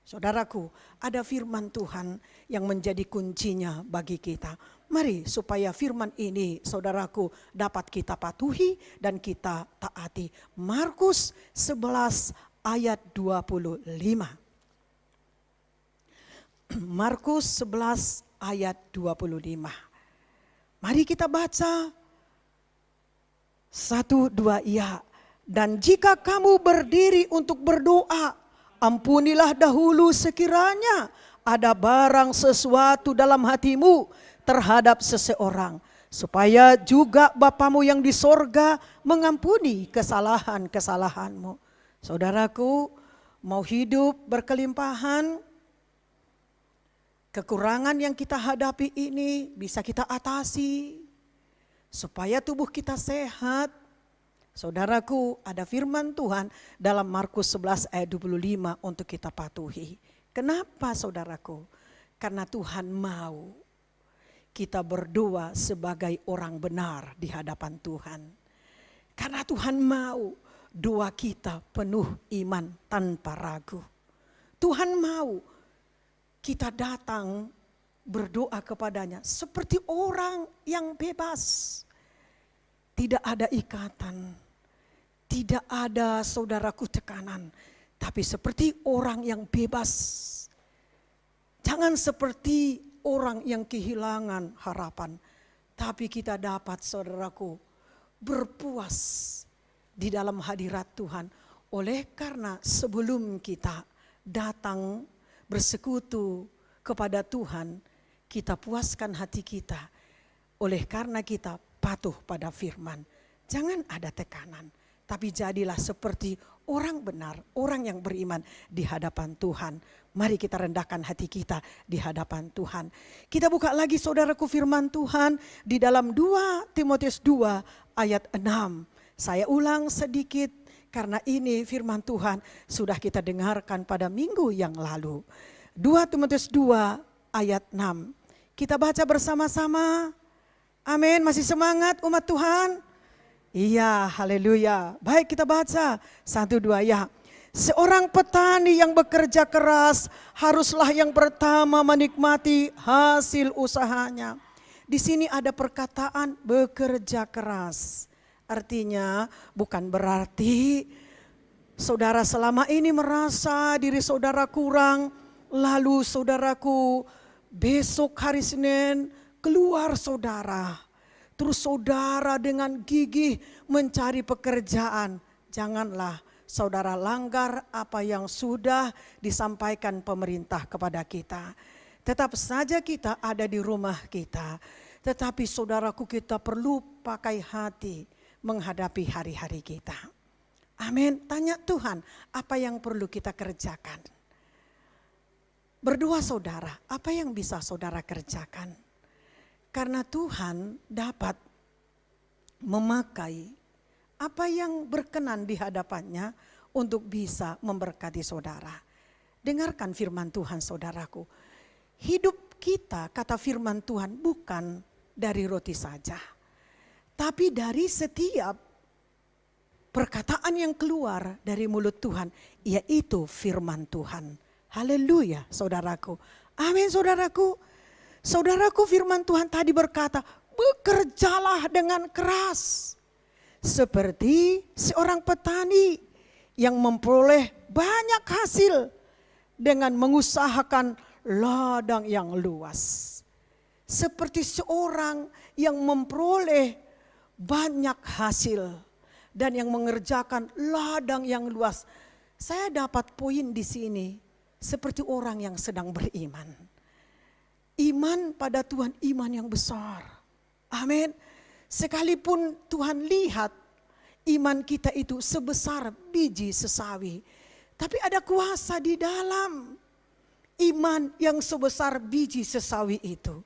Saudaraku, ada firman Tuhan yang menjadi kuncinya bagi kita. Mari supaya firman ini, saudaraku, dapat kita patuhi dan kita taati. Markus 11 ayat 25. Markus 11 ayat 25. Mari kita baca. 1, 2, ya. Dan jika kamu berdiri untuk berdoa, ampunilah dahulu sekiranya ada barang sesuatu dalam hatimu terhadap seseorang, supaya juga Bapamu yang di sorga mengampuni kesalahan-kesalahanmu. Saudaraku, mau hidup berkelimpahan, kekurangan yang kita hadapi ini bisa kita atasi supaya tubuh kita sehat. Saudaraku, ada firman Tuhan dalam Markus 11 ayat 25 untuk kita patuhi. Kenapa, saudaraku? Karena Tuhan mau kita berdoa sebagai orang benar di hadapan Tuhan. Karena Tuhan mau doa kita penuh iman tanpa ragu. Tuhan mau kita datang berdoa kepadanya seperti orang yang bebas. Tidak ada ikatan, tidak ada, saudaraku, tekanan, tapi seperti orang yang bebas. Jangan seperti orang yang kehilangan harapan. Tapi kita dapat, saudaraku, berpuas di dalam hadirat Tuhan. Oleh karena sebelum kita datang bersekutu kepada Tuhan, kita puaskan hati kita. Oleh karena kita patuh pada firman. Jangan ada tekanan, tapi jadilah seperti orang benar, orang yang beriman di hadapan Tuhan. Mari kita rendahkan hati kita di hadapan Tuhan. Kita buka lagi, saudaraku, firman Tuhan di dalam 2 Timotius 2 ayat 6. Saya ulang sedikit karena ini firman Tuhan sudah kita dengarkan pada minggu yang lalu. 2 Timotius 2 ayat 6. Kita baca bersama-sama. Amin, masih semangat umat Tuhan? Iya, haleluya. Baik, kita baca 1, 2 ya. Seorang petani yang bekerja keras haruslah yang pertama menikmati hasil usahanya. Di sini ada perkataan bekerja keras. Artinya bukan berarti saudara selama ini merasa diri saudara kurang, lalu saudaraku besok hari Senin keluar saudara. Terus saudara dengan gigih mencari pekerjaan. Janganlah saudara langgar apa yang sudah disampaikan pemerintah kepada kita. Tetap saja kita ada di rumah kita. Tetapi saudaraku, kita perlu pakai hati menghadapi hari-hari kita. Amin. Tanya Tuhan, apa yang perlu kita kerjakan? Berdoa saudara, apa yang bisa saudara kerjakan? Karena Tuhan dapat memakai apa yang berkenan di hadapannya untuk bisa memberkati saudara. Dengarkan firman Tuhan, saudaraku. Hidup kita, kata firman Tuhan, bukan dari roti saja, tapi dari setiap perkataan yang keluar dari mulut Tuhan, yaitu firman Tuhan. Haleluya, saudaraku. Amin, saudaraku. Saudaraku, firman Tuhan tadi berkata, bekerjalah dengan keras. Seperti seorang petani yang memperoleh banyak hasil dengan mengusahakan ladang yang luas. Seperti seorang yang memperoleh banyak hasil dan yang mengerjakan ladang yang luas. Saya dapat poin di sini seperti orang yang sedang beriman. Iman pada Tuhan, iman yang besar. Amin. Sekalipun Tuhan lihat iman kita itu sebesar biji sesawi, tapi ada kuasa di dalam iman yang sebesar biji sesawi itu.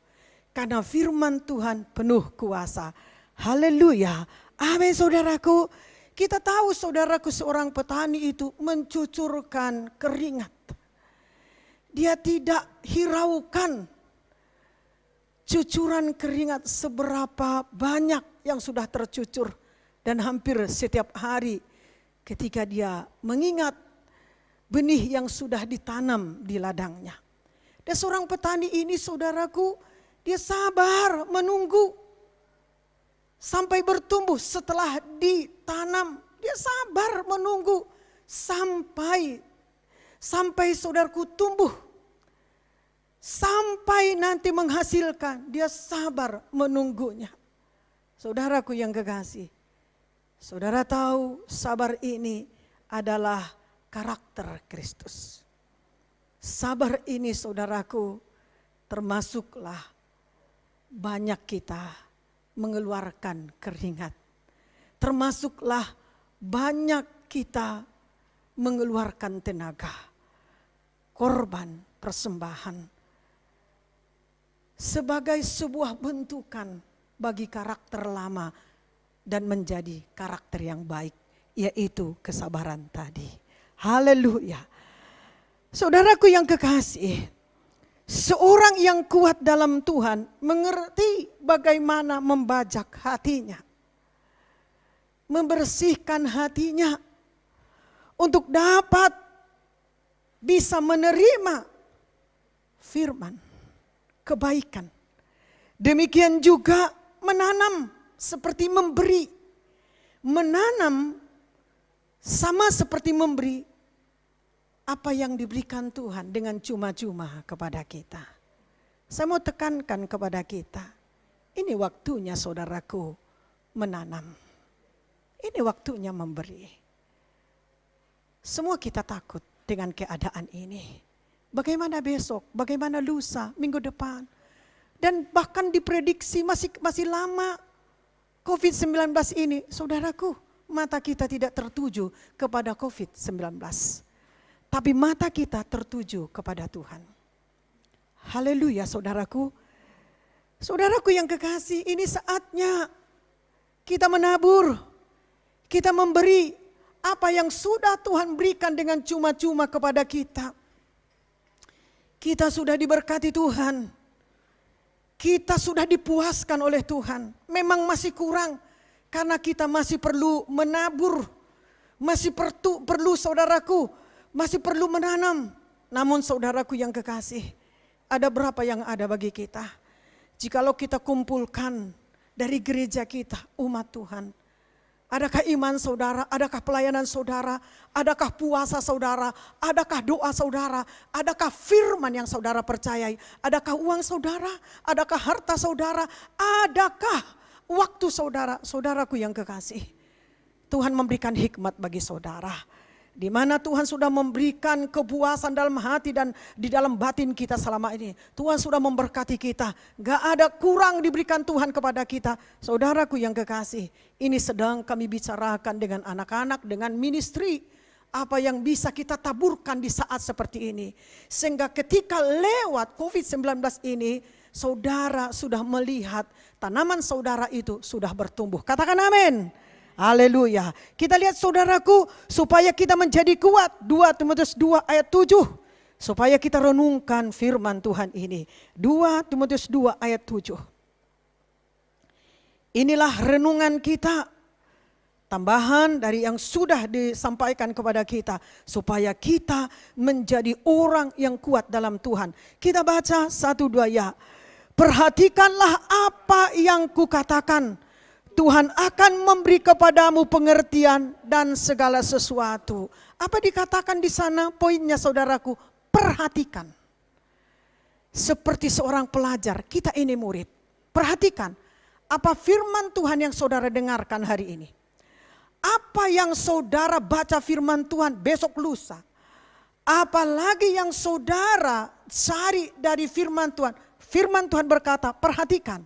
Karena firman Tuhan penuh kuasa. Haleluya. Amin, saudaraku. Kita tahu, saudaraku, seorang petani itu mencucurkan keringat. Dia tidak hiraukan cucuran keringat seberapa banyak yang sudah tercucur. Dan hampir setiap hari ketika dia mengingat benih yang sudah ditanam di ladangnya. Dan seorang petani ini, saudaraku, dia sabar menunggu sampai bertumbuh. Setelah ditanam, dia sabar menunggu sampai saudaraku tumbuh. Sampai nanti menghasilkan, dia sabar menunggunya. Saudaraku yang kekasih, saudara tahu sabar ini adalah karakter Kristus. Sabar ini, saudaraku, termasuklah banyak kita mengeluarkan keringat. Termasuklah banyak kita mengeluarkan tenaga, korban, persembahan. Sebagai sebuah bentukan bagi karakter lama dan menjadi karakter yang baik, yaitu kesabaran tadi. Haleluya. Saudaraku yang kekasih, seorang yang kuat dalam Tuhan mengerti bagaimana membajak hatinya, membersihkan hatinya untuk dapat bisa menerima firman, kebaikan. Demikian juga menanam seperti memberi. Menanam sama seperti memberi. apa yang diberikan Tuhan dengan cuma-cuma kepada kita. Saya mau tekankan kepada kita, ini waktunya saudaraku menanam. Ini waktunya memberi. Semua kita takut dengan keadaan ini. Bagaimana besok, bagaimana lusa, minggu depan. Dan bahkan diprediksi masih lama COVID-19 ini. Saudaraku, mata kita tidak tertuju kepada COVID-19. Tapi mata kita tertuju kepada Tuhan. Haleluya saudaraku. Saudaraku yang kekasih, ini saatnya kita menabur, kita memberi apa yang sudah Tuhan berikan dengan cuma-cuma kepada kita. Kita sudah diberkati Tuhan. Kita sudah dipuaskan oleh Tuhan. Memang masih kurang karena kita masih perlu menabur. Masih perlu saudaraku, masih perlu menanam. Namun saudaraku yang kekasih, ada berapa yang ada bagi kita? Jikalau kita kumpulkan dari gereja kita, umat Tuhan. Adakah iman saudara, adakah pelayanan saudara, adakah puasa saudara, adakah doa saudara, adakah firman yang saudara percayai, adakah uang saudara, adakah harta saudara, adakah waktu saudara. Saudaraku yang kekasih, Tuhan memberikan hikmat bagi saudara. Di mana Tuhan sudah memberikan kepuasan dalam hati dan di dalam batin kita selama ini. Tuhan sudah memberkati kita. Gak ada kurang diberikan Tuhan kepada kita. Saudaraku yang kekasih, ini sedang kami bicarakan dengan anak-anak, dengan ministry. Apa yang bisa kita taburkan di saat seperti ini. Sehingga ketika lewat COVID-19 ini, saudara sudah melihat tanaman saudara itu sudah bertumbuh. Katakan amin. Haleluya. Kita lihat saudaraku, supaya kita menjadi kuat. 2 Timotius 2 ayat 7. Supaya kita renungkan firman Tuhan ini. 2 Timotius 2 ayat 7. Inilah renungan kita. Tambahan dari yang sudah disampaikan kepada kita. Supaya kita menjadi orang yang kuat dalam Tuhan. Kita baca 1-2 ya. Perhatikanlah apa yang kukatakan. Tuhan akan memberi kepadamu pengertian dan segala sesuatu. Apa dikatakan di sana? Poinnya saudaraku, perhatikan. Seperti seorang pelajar, kita ini murid. Perhatikan, apa firman Tuhan yang saudara dengarkan hari ini? Apa yang saudara baca firman Tuhan besok lusa? Apalagi yang saudara cari dari firman Tuhan. Firman Tuhan berkata, perhatikan.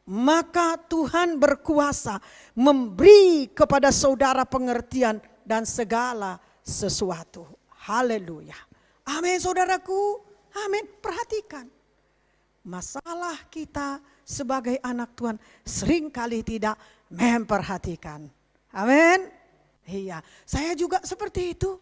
Maka Tuhan berkuasa memberi kepada saudara pengertian dan segala sesuatu. Haleluya. Amin saudaraku. Amin. Perhatikan. Masalah kita sebagai anak Tuhan seringkali tidak memperhatikan. Amin. Iya. Saya juga seperti itu.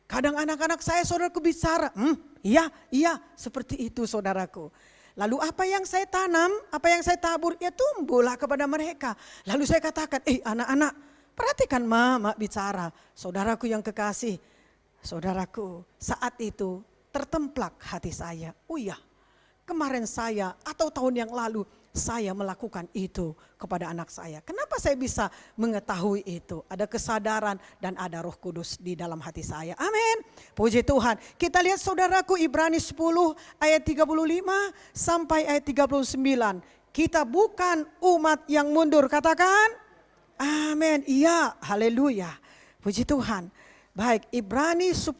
Kadang anak-anak saya saudaraku bicara. Iya seperti itu saudaraku. Lalu apa yang saya tanam, apa yang saya tabur, ya tumbuhlah kepada mereka. Lalu saya katakan, anak-anak, perhatikan mama bicara. Saudaraku yang kekasih, saudaraku, saat itu tertemplak hati saya. Oh iya, kemarin saya atau tahun yang lalu saya melakukan itu kepada anak saya. Kenapa saya bisa mengetahui itu? Ada kesadaran dan ada Roh Kudus di dalam hati saya. Amin. Puji Tuhan. Kita lihat saudaraku Ibrani 10 ayat 35 sampai ayat 39. Kita bukan umat yang mundur. Katakan amin. Iya, haleluya. Puji Tuhan. Baik, Ibrani 10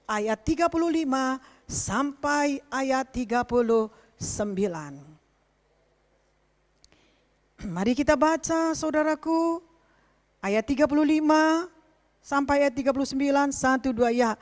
ayat 35 sampai ayat 39. Mari kita baca saudaraku ayat 35 sampai ayat 39, 1-2 ya.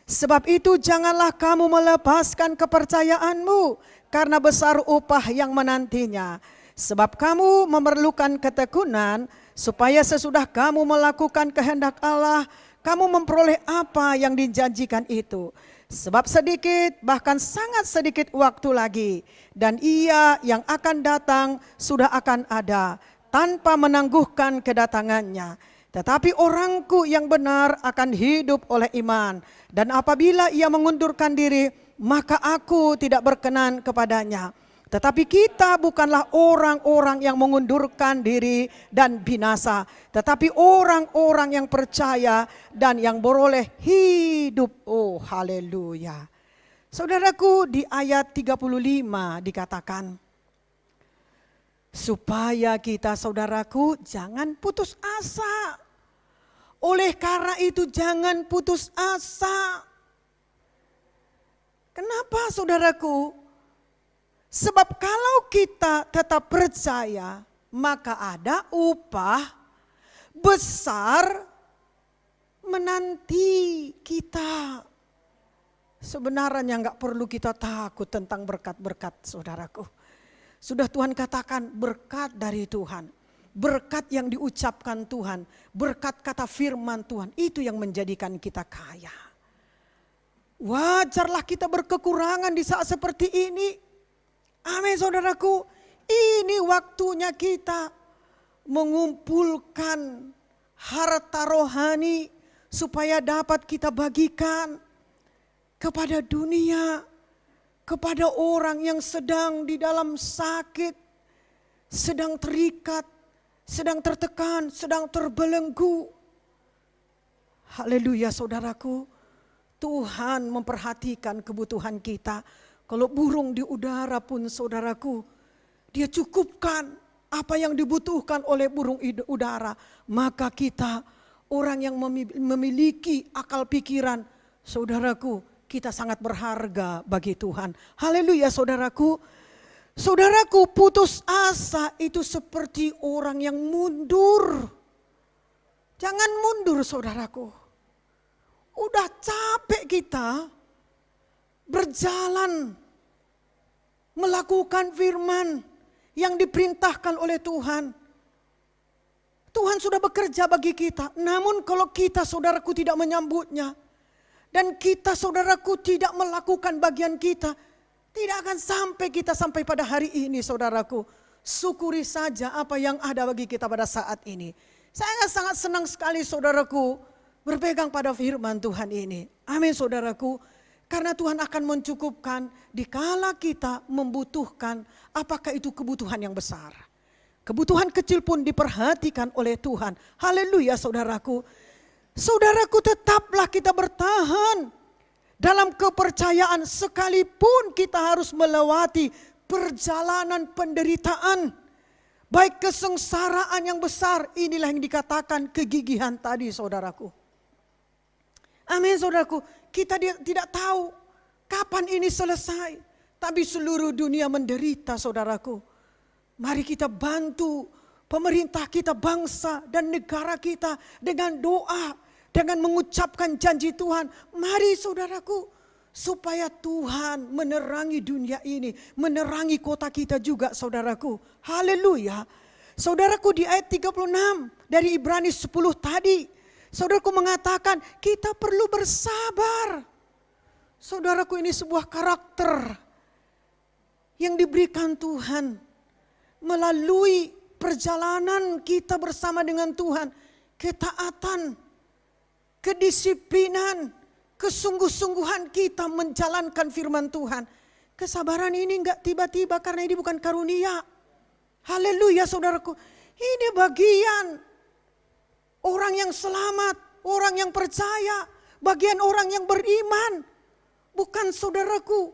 Sebab itu janganlah kamu melepaskan kepercayaanmu karena besar upah yang menantinya. Sebab kamu memerlukan ketekunan supaya sesudah kamu melakukan kehendak Allah, kamu memperoleh apa yang dijanjikan itu. Sebab sedikit, bahkan sangat sedikit waktu lagi. Dan Ia yang akan datang sudah akan ada tanpa menangguhkan kedatangannya. Tetapi orangku yang benar akan hidup oleh iman. Dan apabila ia mengundurkan diri, maka aku tidak berkenan kepadanya. Tetapi kita bukanlah orang-orang yang mengundurkan diri dan binasa, tetapi orang-orang yang percaya dan yang beroleh hidup. Oh, haleluya. Saudaraku, di ayat 35 dikatakan, supaya kita, saudaraku, jangan putus asa. Oleh karena itu jangan putus asa. Kenapa, saudaraku? Sebab kalau kita tetap percaya, maka ada upah besar menanti kita. Sebenarnya nggak perlu kita takut tentang berkat-berkat, saudaraku. Sudah Tuhan katakan berkat dari Tuhan. Berkat yang diucapkan Tuhan. Berkat kata firman Tuhan. Itu yang menjadikan kita kaya. Wajarlah kita berkekurangan di saat seperti ini. Amin, saudaraku. Ini waktunya kita mengumpulkan harta rohani supaya dapat kita bagikan kepada dunia, kepada orang yang sedang di dalam sakit, sedang terikat, sedang tertekan, sedang terbelenggu. Haleluya, saudaraku. Tuhan memperhatikan kebutuhan kita. Kalau burung di udara pun, saudaraku, Dia cukupkan apa yang dibutuhkan oleh burung udara. Maka kita, orang yang memiliki akal pikiran, saudaraku, kita sangat berharga bagi Tuhan. Haleluya, saudaraku. Saudaraku, putus asa itu seperti orang yang mundur. Jangan mundur, saudaraku. Udah capek kita berjalan melakukan firman yang diperintahkan oleh Tuhan. Tuhan sudah bekerja bagi kita. Namun kalau kita, saudaraku, tidak menyambutnya, dan kita, saudaraku, tidak melakukan bagian kita, tidak akan sampai kita sampai pada hari ini, saudaraku. Syukuri saja apa yang ada bagi kita pada saat ini. Saya sangat senang sekali, saudaraku, berpegang pada firman Tuhan ini. Amin, saudaraku. Karena Tuhan akan mencukupkan dikala kita membutuhkan, apakah itu kebutuhan yang besar. Kebutuhan kecil pun diperhatikan oleh Tuhan. Haleluya, saudaraku. Saudaraku, tetaplah kita bertahan dalam kepercayaan sekalipun kita harus melewati perjalanan penderitaan. Baik kesengsaraan yang besar, inilah yang dikatakan kegigihan tadi, saudaraku. Amin, saudaraku. Kita tidak tahu kapan ini selesai. Tapi seluruh dunia menderita, saudaraku. Mari kita bantu pemerintah kita, bangsa dan negara kita dengan doa, dengan mengucapkan janji Tuhan. Mari, saudaraku, supaya Tuhan menerangi dunia ini, menerangi kota kita juga, saudaraku. Haleluya. Saudaraku, di ayat 36 dari Ibrani 10 tadi, saudaraku mengatakan kita perlu bersabar. Saudaraku, ini sebuah karakter yang diberikan Tuhan melalui perjalanan kita bersama dengan Tuhan. Ketaatan, kedisiplinan, kesungguh-sungguhan kita menjalankan firman Tuhan. Kesabaran ini enggak tiba-tiba karena ini bukan karunia. Haleluya, saudaraku. Ini bagian orang yang selamat, orang yang percaya, bagian orang yang beriman. Bukan, saudaraku,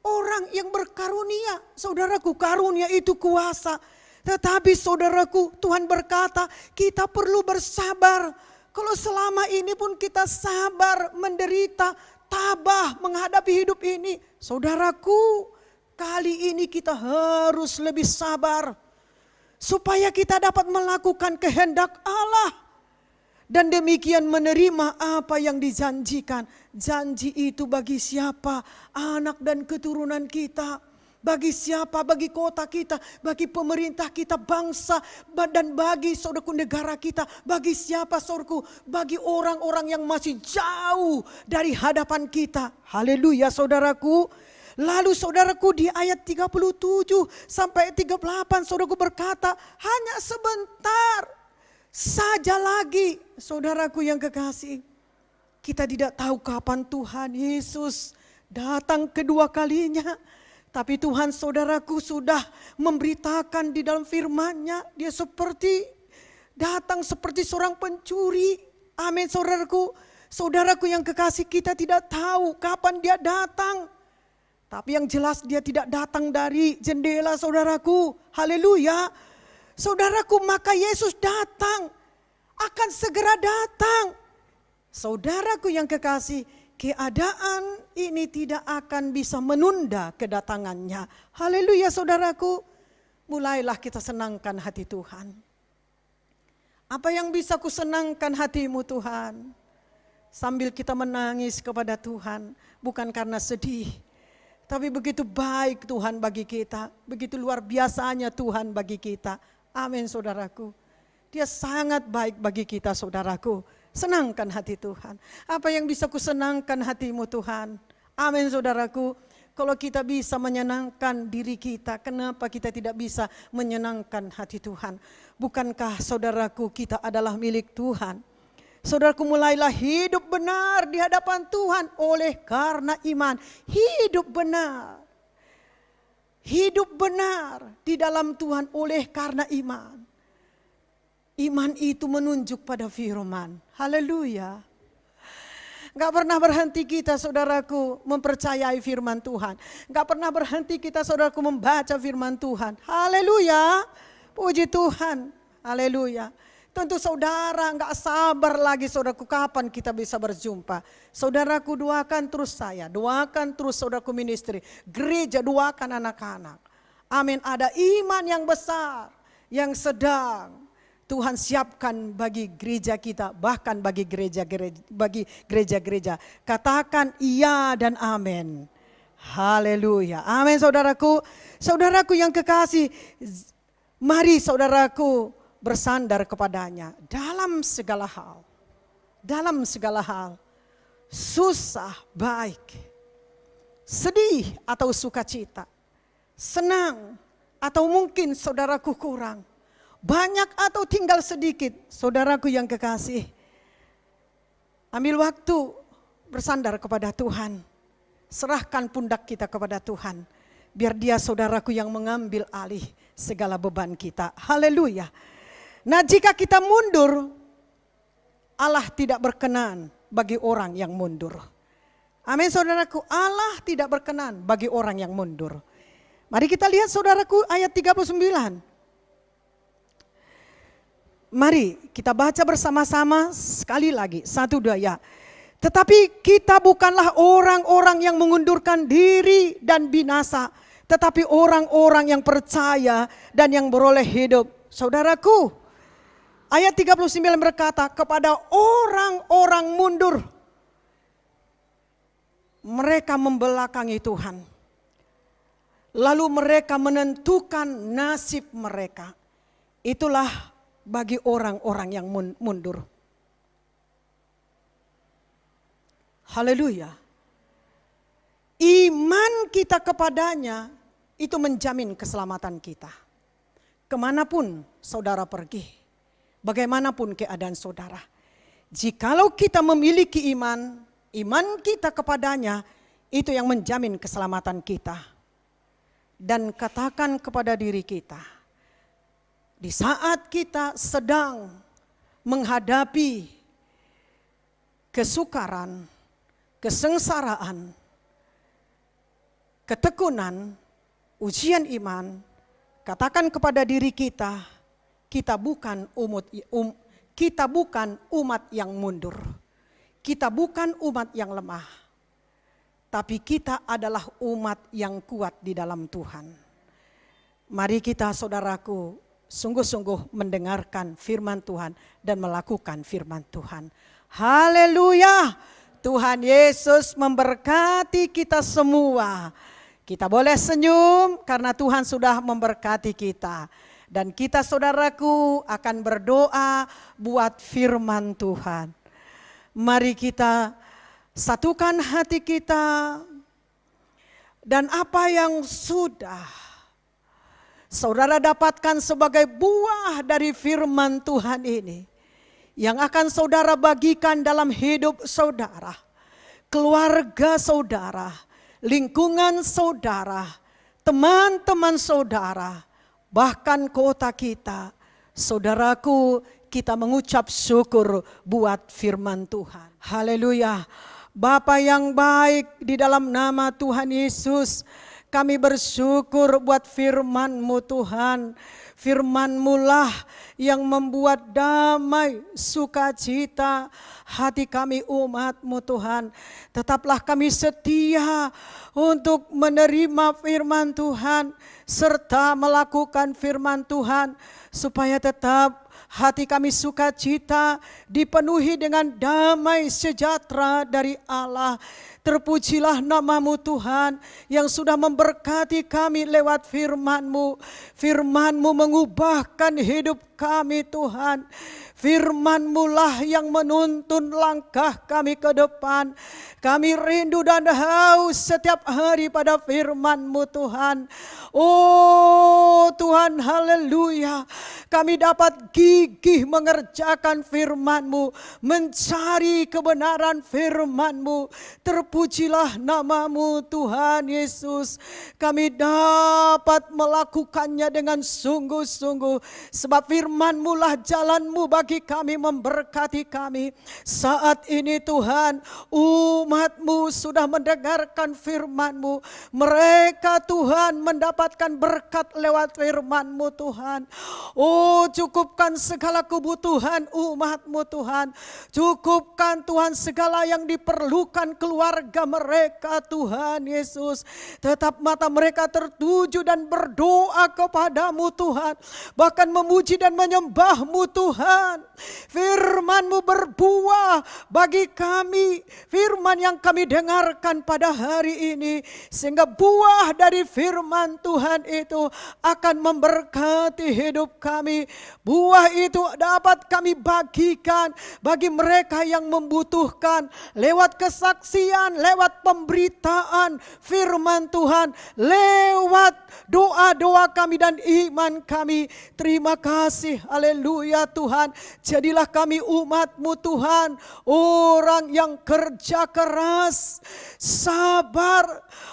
orang yang berkarunia. Saudaraku, karunia itu kuasa. Tetapi, saudaraku, Tuhan berkata kita perlu bersabar. Kalau selama ini pun kita sabar, menderita, tabah menghadapi hidup ini. Saudaraku, kali ini kita harus lebih sabar. Supaya kita dapat melakukan kehendak Allah. Dan demikian menerima apa yang dijanjikan. Janji itu bagi siapa? Anak dan keturunan kita. Bagi siapa? Bagi kota kita, bagi pemerintah kita, bangsa, dan bagi saudaraku negara kita. Bagi siapa, saudaraku? Bagi orang-orang yang masih jauh dari hadapan kita. Haleluya, saudaraku. Lalu saudaraku, di ayat 37 sampai 38 saudaraku berkata, hanya sebentar saja lagi, saudaraku yang kekasih. Kita tidak tahu kapan Tuhan Yesus datang kedua kalinya. Tapi Tuhan saudaraku sudah memberitakan di dalam firman-Nya, dia seperti datang seperti seorang pencuri. Amin saudaraku. Saudaraku yang kekasih, kita tidak tahu kapan dia datang. Tapi yang jelas dia tidak datang dari jendela saudaraku. Haleluya. Saudaraku, maka Yesus datang. Akan segera datang. Saudaraku yang kekasih, keadaan ini tidak akan bisa menunda kedatangannya. Haleluya saudaraku. Mulailah kita senangkan hati Tuhan. Apa yang bisa kusenangkan hatimu Tuhan? Sambil kita menangis kepada Tuhan. Bukan karena sedih. Tapi begitu baik Tuhan bagi kita. Begitu luar biasanya Tuhan bagi kita. Amin saudaraku. Dia sangat baik bagi kita saudaraku. Senangkan hati Tuhan. Apa yang bisa kusenangkan hatimu Tuhan? Amin saudaraku. Kalau kita bisa menyenangkan diri kita, kenapa kita tidak bisa menyenangkan hati Tuhan? Bukankah saudaraku kita adalah milik Tuhan? Saudaraku, mulailah hidup benar di hadapan Tuhan oleh karena iman. Hidup benar. Hidup benar di dalam Tuhan oleh karena iman. Iman itu menunjuk pada firman. Haleluya. Gak pernah berhenti kita saudaraku mempercayai firman Tuhan. Gak pernah berhenti kita saudaraku membaca firman Tuhan. Haleluya. Puji Tuhan. Haleluya. Tentu saudara gak sabar lagi saudaraku kapan kita bisa berjumpa. Saudaraku, doakan terus saya. Doakan terus saudaraku ministry. Gereja, doakan anak-anak. Amin. Ada iman yang besar. Yang sedang Tuhan siapkan bagi gereja kita, bahkan bagi gereja-gereja. Katakan iya dan amin. Haleluya. Amin saudaraku. Saudaraku yang kekasih, mari saudaraku bersandar kepadanya dalam segala hal. Dalam segala hal. Susah, baik. Sedih atau sukacita. Senang atau mungkin saudaraku kurang. Banyak atau tinggal sedikit, saudaraku yang kekasih. Ambil waktu bersandar kepada Tuhan. Serahkan pundak kita kepada Tuhan. Biar dia saudaraku yang mengambil alih segala beban kita. Haleluya. Nah, jika kita mundur, Allah tidak berkenan bagi orang yang mundur. Amin saudaraku, Allah tidak berkenan bagi orang yang mundur. Mari kita lihat saudaraku ayat 39. Mari kita baca bersama-sama sekali lagi. 1, 2 ya. Tetapi kita bukanlah orang-orang yang mengundurkan diri dan binasa. Tetapi orang-orang yang percaya dan yang beroleh hidup. Saudaraku, ayat 39 berkata, kepada orang-orang mundur, mereka membelakangi Tuhan. Lalu mereka menentukan nasib mereka. Itulah bagi orang-orang yang mundur. Haleluya. Iman kita kepadanya itu menjamin keselamatan kita. Kemanapun saudara pergi, bagaimanapun keadaan saudara. Jikalau kita memiliki iman, iman kita kepadanya itu yang menjamin keselamatan kita. Dan katakan kepada diri kita, di saat kita sedang menghadapi kesukaran, kesengsaraan, ketekunan, ujian iman, katakan kepada diri kita, kita bukan umat yang mundur. Kita bukan umat yang lemah. Tapi kita adalah umat yang kuat di dalam Tuhan. Mari kita saudaraku sungguh-sungguh mendengarkan firman Tuhan dan melakukan firman Tuhan. Haleluya. Tuhan Yesus memberkati kita semua. Kita boleh senyum karena Tuhan sudah memberkati kita. Dan kita saudaraku akan berdoa buat firman Tuhan. Mari kita satukan hati kita. Dan apa yang sudah saudara dapatkan sebagai buah dari firman Tuhan ini. Yang akan saudara bagikan dalam hidup saudara. Keluarga saudara. Lingkungan saudara. teman-teman saudara, bahkan kota kita. Saudaraku, kita mengucap syukur buat firman Tuhan. Haleluya. Bapa yang baik, di dalam nama Tuhan Yesus, kami bersyukur buat firman-Mu Tuhan. Firman-Mu lah yang membuat damai, sukacita hati kami umat-Mu Tuhan. Tetaplah kami setia untuk menerima firman Tuhan serta melakukan firman Tuhan, supaya tetap hati kami sukacita dipenuhi dengan damai sejahtera dari Allah. Terpujilah nama-Mu Tuhan yang sudah memberkati kami lewat firman-Mu. Firman-Mu mengubahkan hidup kami Tuhan. Firman-Mu lah yang menuntun langkah kami ke depan. Kami rindu dan haus setiap hari pada firman-Mu Tuhan. Oh Tuhan, haleluya. Kami dapat gigih mengerjakan firman-Mu, mencari kebenaran firman-Mu. Terpujilah nama-Mu Tuhan Yesus. Kami dapat melakukannya dengan sungguh-sungguh, sebab firman-Mu lah jalan-Mu bagi kami, memberkati kami. Saat ini Tuhan, umat-Mu sudah mendengarkan firman-Mu. Mereka Tuhan mendapatkan berkat lewat firman-Mu Tuhan. Oh, cukupkan segala kebutuhan umat-Mu Tuhan. Cukupkan Tuhan segala yang diperlukan keluarga mereka Tuhan Yesus. Tetap mata mereka tertuju dan berdoa kepada-Mu Tuhan. Bahkan memuji dan menyembah-Mu Tuhan. Firman-Mu berbuah bagi kami. Firman yang kami dengarkan pada hari ini, sehingga buah dari firman Tuhan itu akan memberkati hidup kami. Buah itu dapat kami bagikan bagi mereka yang membutuhkan lewat kesaksian, lewat pemberitaan firman Tuhan, lewat doa-doa kami dan iman kami. Terima kasih, haleluya Tuhan. Jadilah kami umat-Mu Tuhan, orang yang kerja keras, sabar,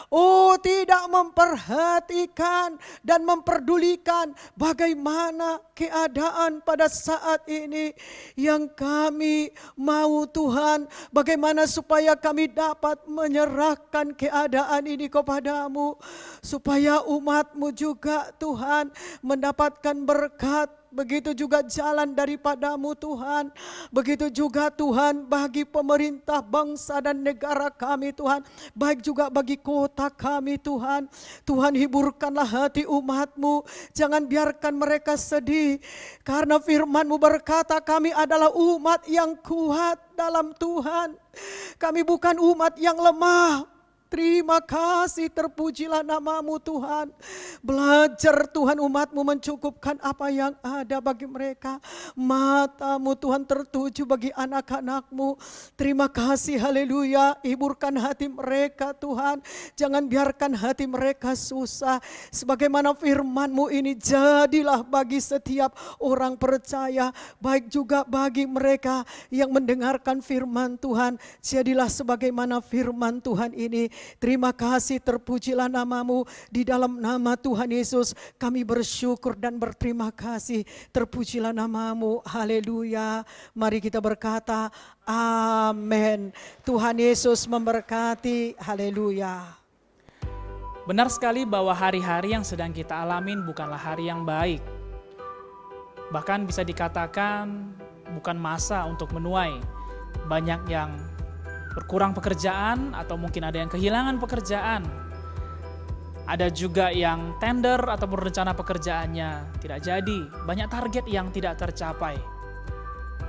oh tidak memperhatikan dan memperdulikan bagaimana keadaan pada saat ini. Yang kami mau Tuhan, bagaimana supaya kami dapat menyerahkan keadaan ini kepada-Mu, supaya umat-Mu juga Tuhan mendapatkan berkat. Begitu juga jalan daripada-Mu Tuhan. Begitu juga Tuhan bagi pemerintah bangsa dan negara kami Tuhan. Baik juga bagi kota kami Tuhan. Tuhan, hiburkanlah hati umat-Mu. Jangan biarkan mereka sedih. Karena firman-Mu berkata kami adalah umat yang kuat dalam Tuhan. Kami bukan umat yang lemah. Terima kasih, terpujilah nama-Mu Tuhan. Belajar Tuhan umat-Mu mencukupkan apa yang ada bagi mereka. Mata-Mu Tuhan tertuju bagi anak-anak-Mu. Terima kasih, haleluya. Hiburkan hati mereka Tuhan. Jangan biarkan hati mereka susah. Sebagaimana firman-Mu ini, jadilah bagi setiap orang percaya. Baik juga bagi mereka yang mendengarkan firman Tuhan. Jadilah sebagaimana firman Tuhan ini. Terima kasih, terpujilah nama-Mu. Di dalam nama Tuhan Yesus kami bersyukur dan berterima kasih. Terpujilah nama-Mu, haleluya. Mari kita berkata amin. Tuhan Yesus memberkati, haleluya. Benar sekali bahwa hari-hari yang sedang kita alamin bukanlah hari yang baik. Bahkan bisa dikatakan bukan masa untuk menuai. Banyak yang berkurang pekerjaan atau mungkin ada yang kehilangan pekerjaan. Ada juga yang tender ataupun rencana pekerjaannya tidak jadi. Banyak target yang tidak tercapai.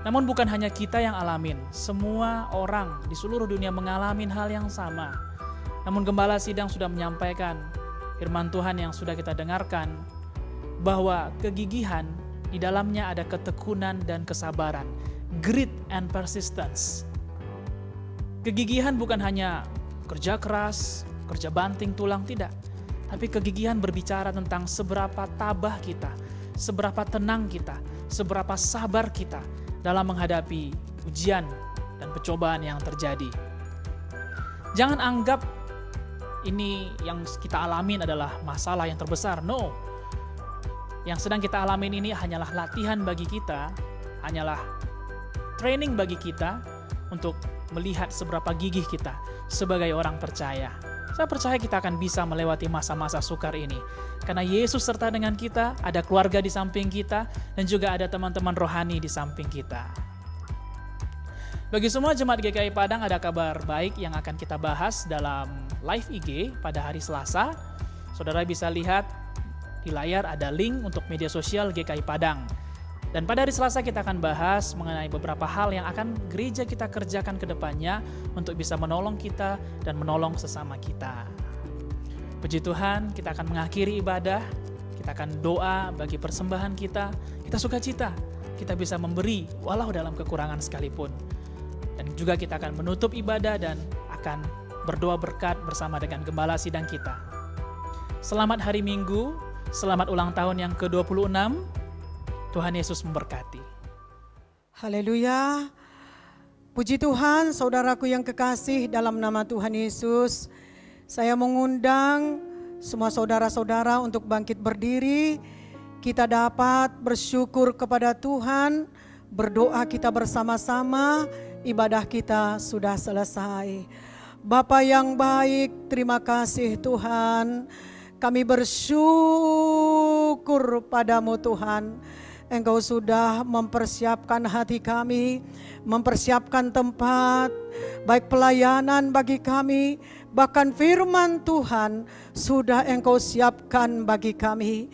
Namun bukan hanya kita yang alamin. Semua orang di seluruh dunia mengalami hal yang sama. Namun Gembala Sidang sudah menyampaikan firman Tuhan yang sudah kita dengarkan, bahwa kegigihan di dalamnya ada ketekunan dan kesabaran. Grit and persistence. Kegigihan bukan hanya kerja keras, kerja banting tulang, tidak. Tapi kegigihan berbicara tentang seberapa tabah kita, seberapa tenang kita, seberapa sabar kita dalam menghadapi ujian dan pencobaan yang terjadi. Jangan anggap ini yang kita alamin adalah masalah yang terbesar. No. Yang sedang kita alamin ini hanyalah latihan bagi kita, hanyalah training bagi kita untuk melihat seberapa gigih kita sebagai orang percaya. Saya percaya kita akan bisa melewati masa-masa sukar ini. Karena Yesus serta dengan kita, ada keluarga di samping kita, dan juga ada teman-teman rohani di samping kita. Bagi semua jemaat GKI Padang, ada kabar baik yang akan kita bahas dalam live IG pada hari Selasa. Saudara bisa lihat di layar ada link untuk media sosial GKI Padang. Dan pada hari Selasa kita akan bahas mengenai beberapa hal yang akan gereja kita kerjakan ke depannya untuk bisa menolong kita dan menolong sesama kita. Puji Tuhan, kita akan mengakhiri ibadah, kita akan doa bagi persembahan kita sukacita, kita bisa memberi walau dalam kekurangan sekalipun. Dan juga kita akan menutup ibadah dan akan berdoa berkat bersama dengan gembala sidang kita. Selamat hari Minggu, selamat ulang tahun yang ke-26. Tuhan Yesus memberkati. Haleluya. Puji Tuhan, saudaraku yang kekasih, dalam nama Tuhan Yesus, saya mengundang semua saudara-saudara untuk bangkit berdiri. Kita dapat bersyukur kepada Tuhan, berdoa kita bersama-sama, ibadah kita sudah selesai. Bapa yang baik, terima kasih Tuhan. Kami bersyukur padamu Tuhan. Engkau sudah mempersiapkan hati kami, mempersiapkan tempat, baik pelayanan bagi kami, bahkan firman Tuhan sudah Engkau siapkan bagi kami.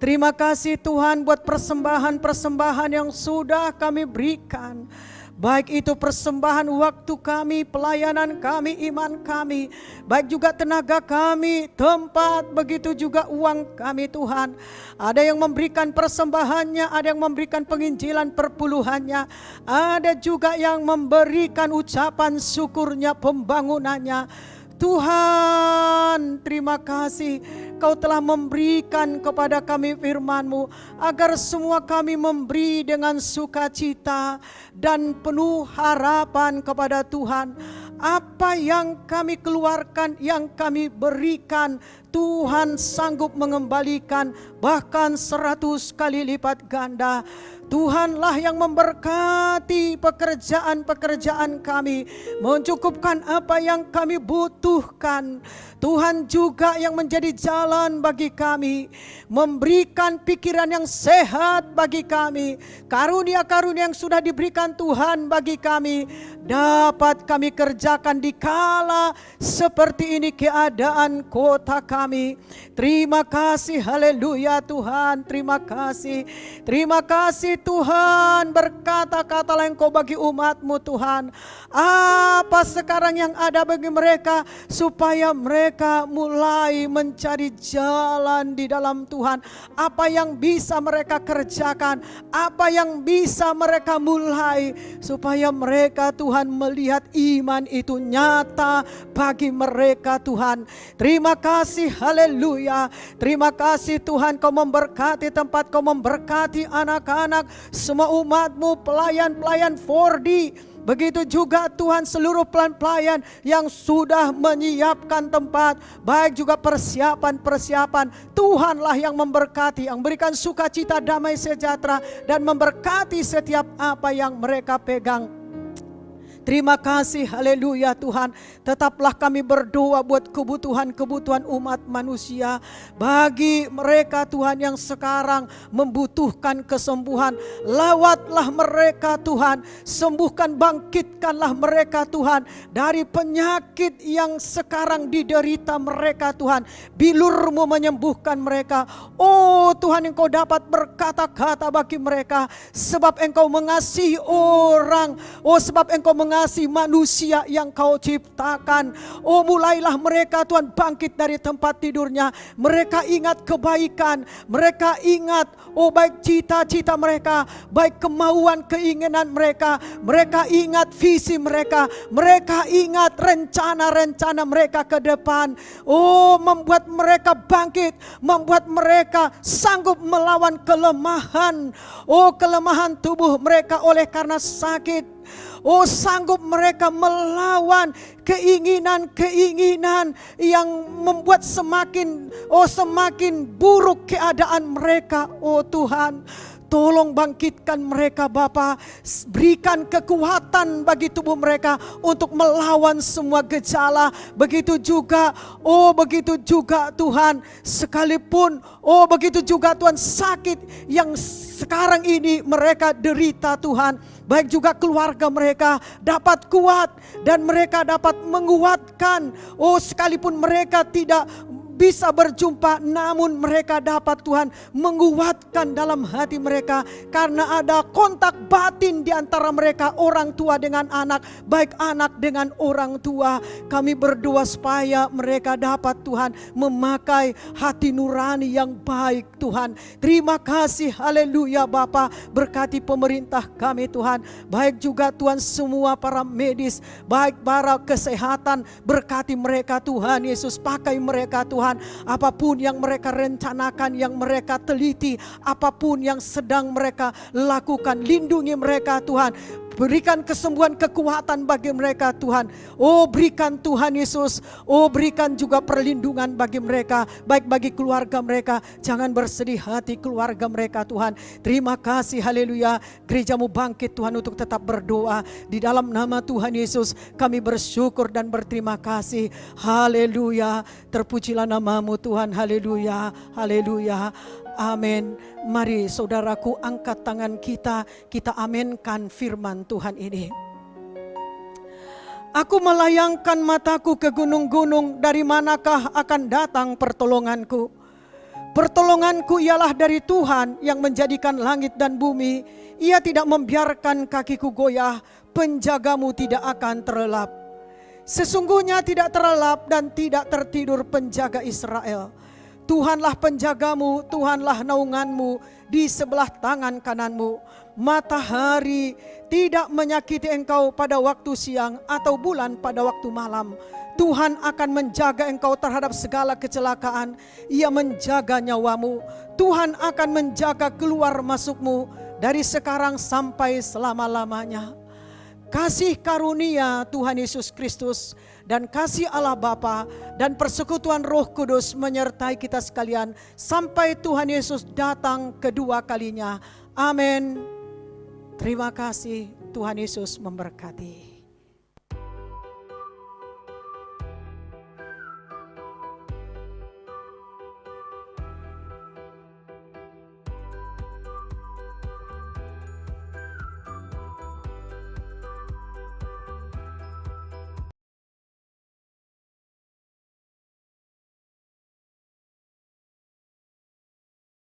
Terima kasih Tuhan buat persembahan-persembahan yang sudah kami berikan. Baik itu persembahan waktu kami, pelayanan kami, iman kami, baik juga tenaga kami, tempat, begitu juga uang kami Tuhan. Ada yang memberikan persembahannya, ada yang memberikan penginjilan perpuluhannya, ada juga yang memberikan ucapan syukurnya, pembangunannya. Tuhan, terima kasih Kau telah memberikan kepada kami firman-Mu, agar semua kami memberi dengan sukacita dan penuh harapan kepada Tuhan. Apa yang kami keluarkan, yang kami berikan, Tuhan sanggup mengembalikan bahkan 100 kali lipat ganda. Tuhanlah yang memberkati pekerjaan-pekerjaan kami, mencukupkan apa yang kami butuhkan. Tuhan juga yang menjadi jalan bagi kami, memberikan pikiran yang sehat bagi kami. Karunia-karunia yang sudah diberikan Tuhan bagi kami, dapat kami kerjakan di kala seperti ini keadaan kota kami. Terima kasih, haleluya Tuhan, terima kasih. Terima kasih Tuhan, berkata-katalah Engkau bagi umat-Mu Tuhan. Apa sekarang yang ada bagi mereka, supaya mereka mulai mencari jalan di dalam Tuhan. Apa yang bisa mereka kerjakan, apa yang bisa mereka mulai, supaya mereka Tuhan melihat iman itu nyata bagi mereka Tuhan. Terima kasih, haleluya. Terima kasih Tuhan, Kau memberkati tempat, Kau memberkati anak-anak, semua umat-Mu, pelayan-pelayan 4D. Begitu juga Tuhan seluruh pelayan yang sudah menyiapkan tempat, baik juga persiapan-persiapan. Tuhanlah yang memberkati, yang berikan sukacita, damai sejahtera, dan memberkati setiap apa yang mereka pegang. Terima kasih, haleluya Tuhan. Tetaplah kami berdoa buat kebutuhan-kebutuhan umat manusia. Bagi mereka Tuhan yang sekarang membutuhkan kesembuhan, lawatlah mereka Tuhan. Sembuhkan, bangkitkanlah mereka Tuhan dari penyakit yang sekarang diderita mereka Tuhan. Bilur-Mu menyembuhkan mereka. Oh Tuhan, Engkau dapat berkata-kata bagi mereka, sebab Engkau mengasihi orang. Oh sebab Engkau mengasihi manusia yang Kau ciptakan. Oh mulailah mereka Tuhan bangkit dari tempat tidurnya. Mereka ingat kebaikan, mereka ingat oh baik cita-cita mereka, baik kemauan keinginan mereka, mereka ingat visi mereka, mereka ingat rencana-rencana mereka ke depan. Oh membuat mereka bangkit, membuat mereka sanggup melawan kelemahan. Oh kelemahan tubuh mereka oleh karena sakit. Oh, sanggup mereka melawan keinginan-keinginan yang membuat semakin buruk keadaan mereka. Oh Tuhan, tolong bangkitkan mereka Bapa, berikan kekuatan bagi tubuh mereka untuk melawan semua gejala. Begitu juga Tuhan, sekalipun begitu juga Tuhan sakit yang sekarang ini mereka derita Tuhan, baik juga keluarga mereka dapat kuat dan mereka dapat menguatkan. Sekalipun mereka tidak bisa berjumpa, namun mereka dapat Tuhan menguatkan dalam hati mereka, karena ada kontak batin di antara mereka, orang tua dengan anak, baik anak dengan orang tua. Kami berdoa supaya mereka dapat Tuhan memakai hati nurani yang baik Tuhan. Terima kasih, haleluya Bapa. Berkati pemerintah kami Tuhan, baik juga Tuhan semua para medis, baik para kesehatan, berkati mereka Tuhan Yesus, pakai mereka Tuhan. Apapun yang mereka rencanakan, yang mereka teliti, apapun yang sedang mereka lakukan, lindungi mereka Tuhan. Berikan kesembuhan, kekuatan bagi mereka Tuhan. Berikan Tuhan Yesus, berikan juga perlindungan bagi mereka, baik bagi keluarga mereka. Jangan bersedih hati keluarga mereka Tuhan. Terima kasih, haleluya. Gerejamu bangkit Tuhan untuk tetap berdoa. Di dalam nama Tuhan Yesus kami bersyukur dan berterima kasih. Haleluya. Terpujilah namamu Tuhan, haleluya, haleluya. Amin. Mari saudaraku angkat tangan kita aminkan firman Tuhan ini. Aku melayangkan mataku ke gunung-gunung, dari manakah akan datang pertolonganku? Pertolonganku ialah dari Tuhan yang menjadikan langit dan bumi. Ia tidak membiarkan kakiku goyah, penjagamu tidak akan terlelap. Sesungguhnya tidak terlelap dan tidak tertidur penjaga Israel. Tuhanlah penjagamu, Tuhanlah naunganmu di sebelah tangan kananmu. Matahari tidak menyakiti engkau pada waktu siang, atau bulan pada waktu malam. Tuhan akan menjaga engkau terhadap segala kecelakaan. Ia menjaga nyawamu. Tuhan akan menjaga keluar masukmu dari sekarang sampai selama-lamanya. Kasih karunia Tuhan Yesus Kristus dan kasih Allah Bapa dan persekutuan Roh Kudus menyertai kita sekalian sampai Tuhan Yesus datang kedua kalinya. Amin. Terima kasih. Tuhan Yesus memberkati.